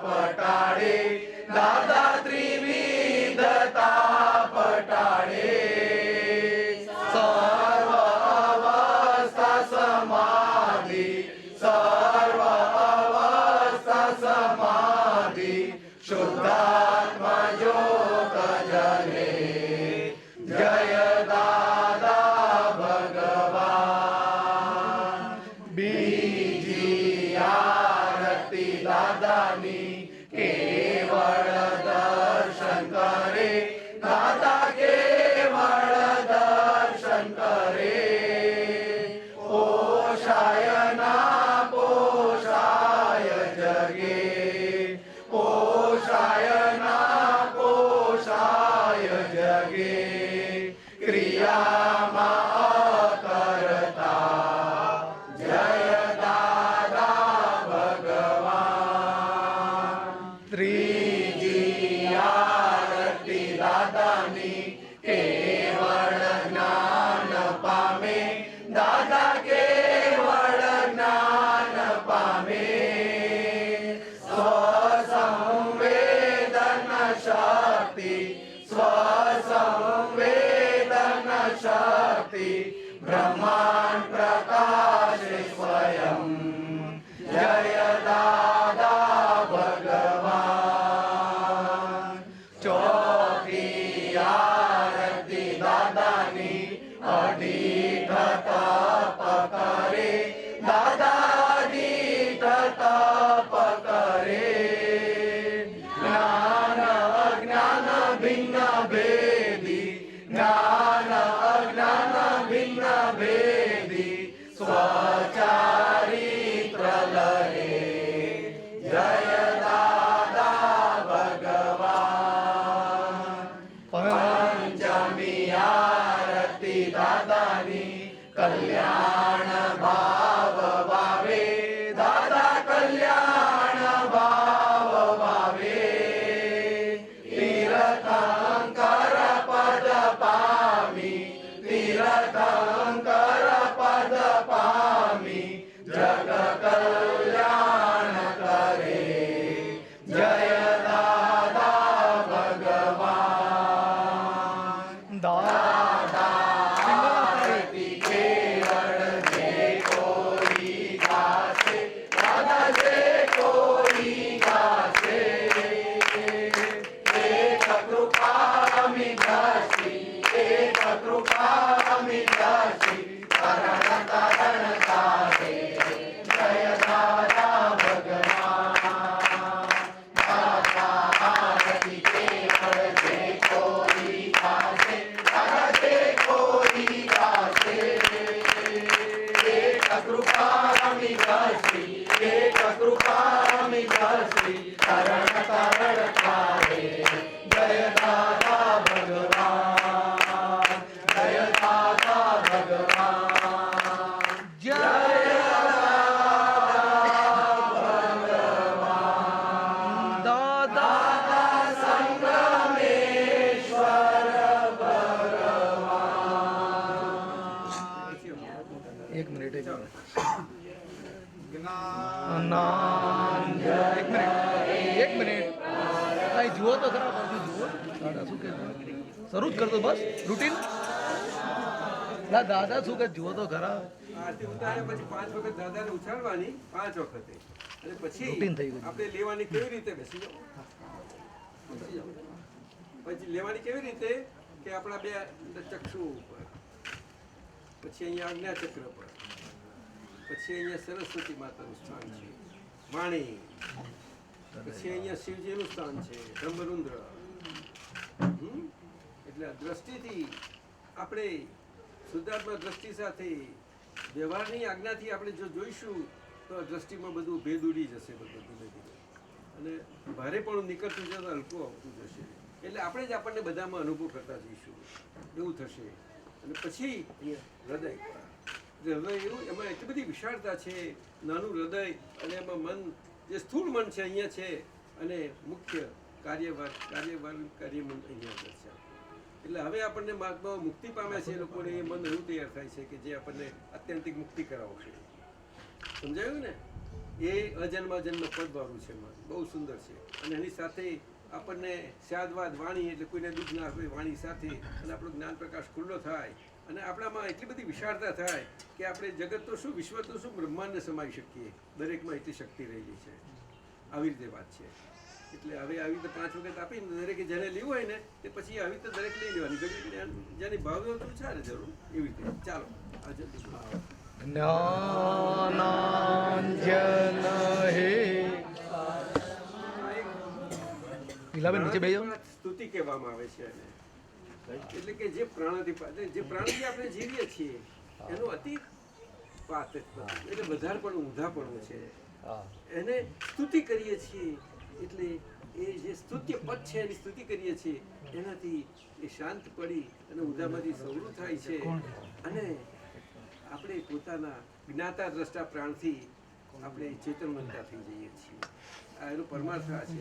પટાડે, દાદા ત્રિવિધતા પટાડે. સર્વ અવસ્થા સમાધિ, સર્વ અવસ્થા સમાધિ, શુદ્ધાત્મા જ્યોત જલે. જય દાદા ભગવાન. બીજી આરતી દાદાની કેવળ દર્શન કરે, દાદા કેવળ દર્શન કરે. પોષાયના પોષાય જગે, પોષાયના પોષાય જગે. ક્રિયામાં અકર્તા, જય દાદા ભગવાન. ત્રીજી આરતી દાદાની કેવળ જ્ઞાન પામે, દાદા કેવળ જ્ઞાન પામે. સ્વસંવેદન શક્તિ, સ્વસંવેદન શક્તિ, બ્રહ્માંડ પ્રકાશ સ્વયં. જય દાદા ભગવાન. ચોથી આરતી દાદાની અડીઠ તપ કરે, દાદા અડીઠ તપ કરે. જ્ઞાન અજ્ઞાન ભિન્ન ભેદી, જ્ઞાન અજ્ઞાન ભિન્ન ભેદી, સ્વચારિત્ર લહે. જય દાદા ભગવાન. પંચમી આરતી દાદાની કલ્યાણ ભાવ ભાવે, દાદા કલ્યાણ ભાવ ભાવે. તીર્થંકર પદ પામી, તીર્થંકર પદ પામી, જગ કલ્યાણ કરે. જય દાદા ભગવાન. દાદા આરતી કેવળ જે કોઈ ગાશે, દાદા જે કોઈ ગાશે. એક કૃપામી દાસી, એક કૃપામી દાસી, તરણ તરણ તારે. જય દાદા ભગવાન. દાદા આરતી કેવળ જે કોઈ ગાશે, દાદા જે કોઈ ગાશે. એક કૃપામી દાસી, એક કૃપામી દાસી, તરણ તરણ તારે. જય દાદા ભગવાન. જય દાદા ભગવાન. જય દાદા સંગમેશ્વર ભગવાન. એક મિનિટ, એક મિનિટ. એક મિનિટ. અહીં જુઓ તો ખરા, બાજુ જુઓ. દાદા શું કે શરૂ જ કરતો બસ રૂટીન. દાદા શું કે જુઓ તો ખરા. આરતી ઉતાર્યા પછી 5 વખત દાદાને ઉછાળવાની, 5 વખતે. અને પછી રૂટીન થઈ ગયું. આપણે લેવાની કેવી રીતે? બેસી જાઓ. પછી લેવાની કેવી રીતે? કે આપણા બે ચક્ષુ ઉપર, પછી અહીંયા આજ્ઞાચક્ર પર, પછી અહીંયા સરસ્વતી માતાનું સ્થાન છે, વાણી, પછી અહીંયા શિવજીનું સ્થાન છે, બ્રહ્મરુદ્ર. એટલે આ દ્રષ્ટિથી આપણે શુદ્ધાત્મા દ્રષ્ટિ સાથે વ્યવહારની આજ્ઞાથી આપણે જો જોઈશું તો આ દ્રષ્ટિમાં બધું ભેદ ઉડી જશે, બધું ધીમે ધીમે, અને ભારે પણ નીકળતું જશે, હલકું આવતું જશે. એટલે આપણે જ આપણને બધામાં અનુભવ કરતા જઈશું, એવું થશે. અને પછી અહીંયા હૃદય, હૃદય એવું, એમાં એટલી બધી વિશાળતા છે, નાનું હૃદય, અને એમાં મન, જે સ્થૂળ મન છે અહીંયા છે, અને મુખ્ય કાર્યમન અહીંયા આગળ છે. એટલે હવે આપણને મહાત્માઓ મુક્તિ પામ્યા છે, એ લોકોને એ મન એવું તૈયાર થાય છે કે જે આપણને અત્યંતિક મુક્તિ કરાવશે. સમજાયું ને? એ અજન્મ પદવાળું છે મન, બહુ સુંદર છે. અને એની સાથે આપણને શાદવાદ વાણી, એટલે કોઈને દુઃખ ના હોય વાણી સાથે, અને આપણો જ્ઞાન પ્રકાશ ખુલ્લો થાય, અને આપણામાં એટલી બધી વિશાળતા થાય કે આપણે જગત તો શું, વિશ્વ તો શું, બ્રહ્માંડને સમાઈ શકીએ. દરેકમાં એટલી શક્તિ રહેલી છે. આવી રીતે વાત છે. એટલે હવે આવી રીતે 5 વખત આપીને દરેકે જેને લેવું હોય ને તે પછી આવી રીતે દરેક લઈ લેવાની, જેની ભાવ હોય તો ચાલે જરૂર. એવી રીતે ચાલો આજે જ્ઞાનાંજન હે પીલાબેન નીચે બેસી જાઓ. સ્તુતિ કહેવામાં આવે છે એને. એટલે કે જે પ્રાણથી આપણે જીવીએ છીએ એનો અતિ પાત, એટલે વધારે પણ ઊંધાપણું છે, એને સ્તુતિ કરીએ છીએ. એટલે એ જે સ્તુત્ય પદ છે એની સ્તુતિ કરીએ છીએ, એનાથી એ શાંત પડી અને ઊંધામાંથી સવરું થાય છે, અને આપણે પોતાના જ્ઞાતા દ્રષ્ટા પ્રાણથી આપણે ચેતનવંતા થઈ જઈએ છીએ. આ એનો પરમાર્થ આ છે,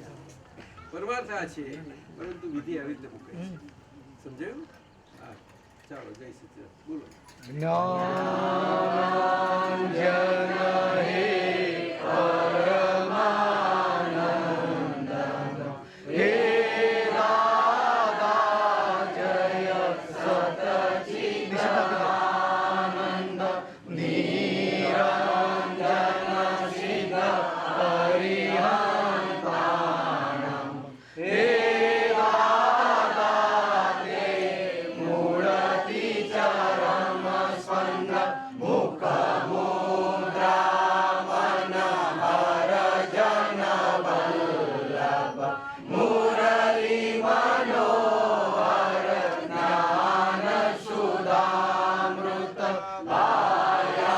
પરમાર્થ આ છે, પરંતુ વિધિ આવી રીતે મૂકે છે. સમજાયું? હા, ચાલો જય સચિદાનંદ બોલો. જ્ઞાનાંજન હે પરમાનંદ હે દાદા જય સચ્ચિદાનંદ નિરંજન સિદ્ધ હરિહંતાણમ હે દાદા તે મૂળતિ ચરમ સ્પંદ મુખ મુદ્રા મન હર જન વલ્લભ મુરલી મનોહર જ્ઞાન સુધામૃત ભાયાંતર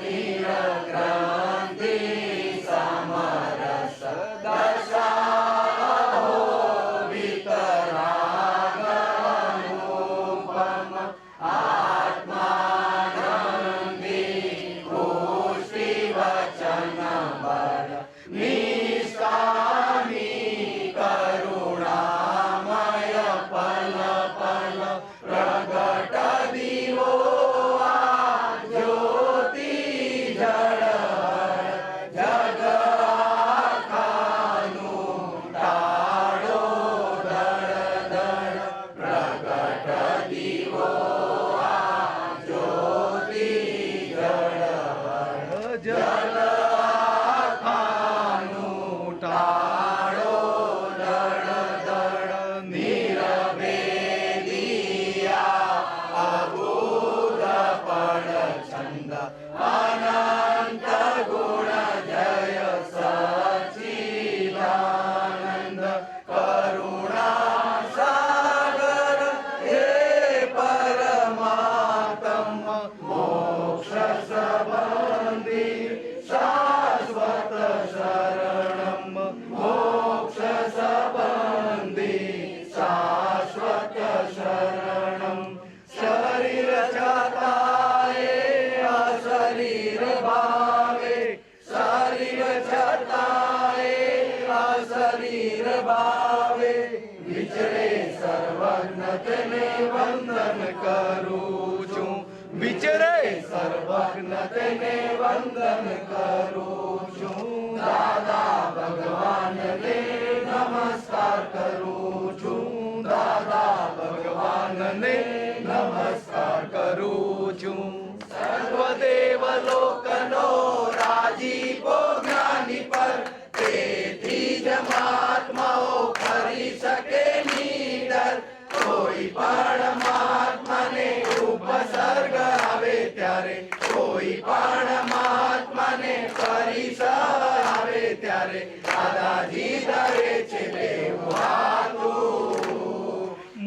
નિરગ્રંથિ સમરસ દશાહો વિતરાગ અનુપમ આત્માનંદી પુષ્ટિ વચન બળ નિષ્કામી કરુણામય પલ પલ પ્રગટ દીવો આ જ્યોતિ જળ જગ આખાનું તાળો દળ દળ પ્રગટ દીવો આ જ્યોતિ જળ જલ આખાનું તાળો દળ દળ નિરભેદિયા અબુધ પડ છંદ અનંત ગુણ જય સચ્ચિદાનંદ કરુણા સાગર હે પરમાત્મ મોક્ષ સંબંધી શાશ્વત શરણમ મોક્ષ સંબંધી શાશ્વત શરણમ શરીર છતાંય અશરીર ભાવે શરીર છતાંય અશરીર ભાવે વિચરે સર્વજ્ઞ તેને વંદન કરું છું વિચરે સર્વજ્ઞ તેને વંદન કરું છું દાદા ભગવાનને નમસ્કાર કરું છું દાદા ભગવાનને નમસ્કાર કરું છું સર્વદેવ લોકનો રાજીપો જ્ઞાની પર તેથી જ મહાત્માઓ કરી શકે નીડર કોઈ પરમાત્માને ઉપસર્ગ આવે ત્યારે, કોઈ પરમાત્માને પરિસર આવે ત્યારે દાદાજી ધરે છે બેઉ હાથું,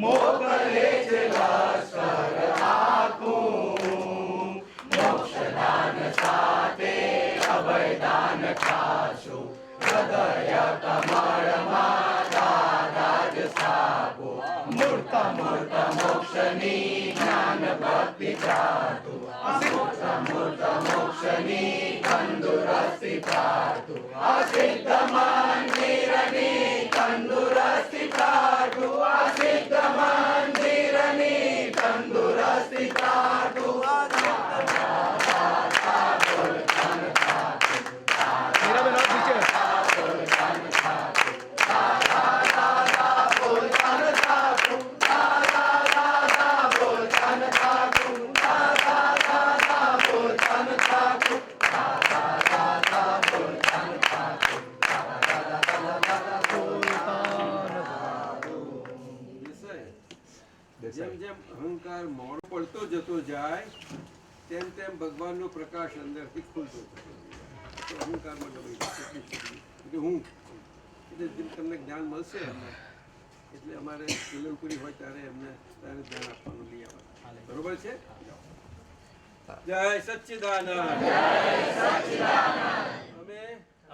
મોકલે છે લશ્કર આખું. મોક્ષદાન સાથે અભયદાન ખાશું, હૃદય કમળમાં દાદા જ સ્થાપો. મૂર્ત મૂર્ત મોક્ષની જ્ઞાન ભક્તિ પ્રાર્થું, મૂર્ત મોક્ષની તંદુરસ્તી પ્રાર્થું, અસિદ્ધ મંદિરની તંદુરસ્તી પ્રાર્થું, અસિદ્ધ મંદિરની તંદુરસ્તી પ્રાર્થું. મીરાબેન આવો નીચે. જેમ જેમ અહંકાર મોડો પડતો જતો જાય તેમ તેમ ભગવાનનો પ્રકાશ અંદરથી ખુલતો જતો જાય. તો અહંકારમાં દબાઈ એટલે હું એટલે જેમ તમને જ્ઞાન મળશે એટલે અમારે પૂરી હોય ત્યારે એમને ત્યારે ધ્યાન આપવાનું લઈ આવવાનું. બરોબર છે? જય સચ્ચિદાનંદ.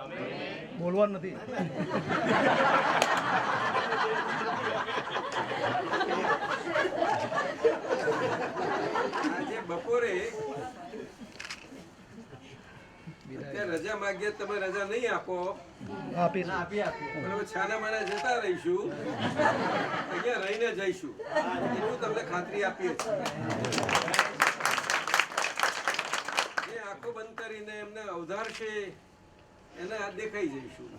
અમે બોલવાનું નથી. આજે બપોરે અત્યારે રજા માંગીએ, તમે રજા નહીં આપો આપીશું. બરાબર, છાના માના જતા રહીશું, અહીંયા રહીને જઈશું, એટલું તમને ખાતરી આપીએ છીએ. એ આંખો બંધ કરીને એમને અવધારશે, એને આ દેખાઈ જઈશું,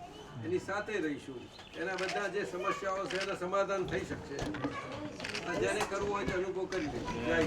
એની સાથે રહીશું, એના બધા જે સમસ્યાઓ છે એના સમાધાન થઈ શકશે. જેને કરવું હોય તે અનુભવ કરી લઈશું. જય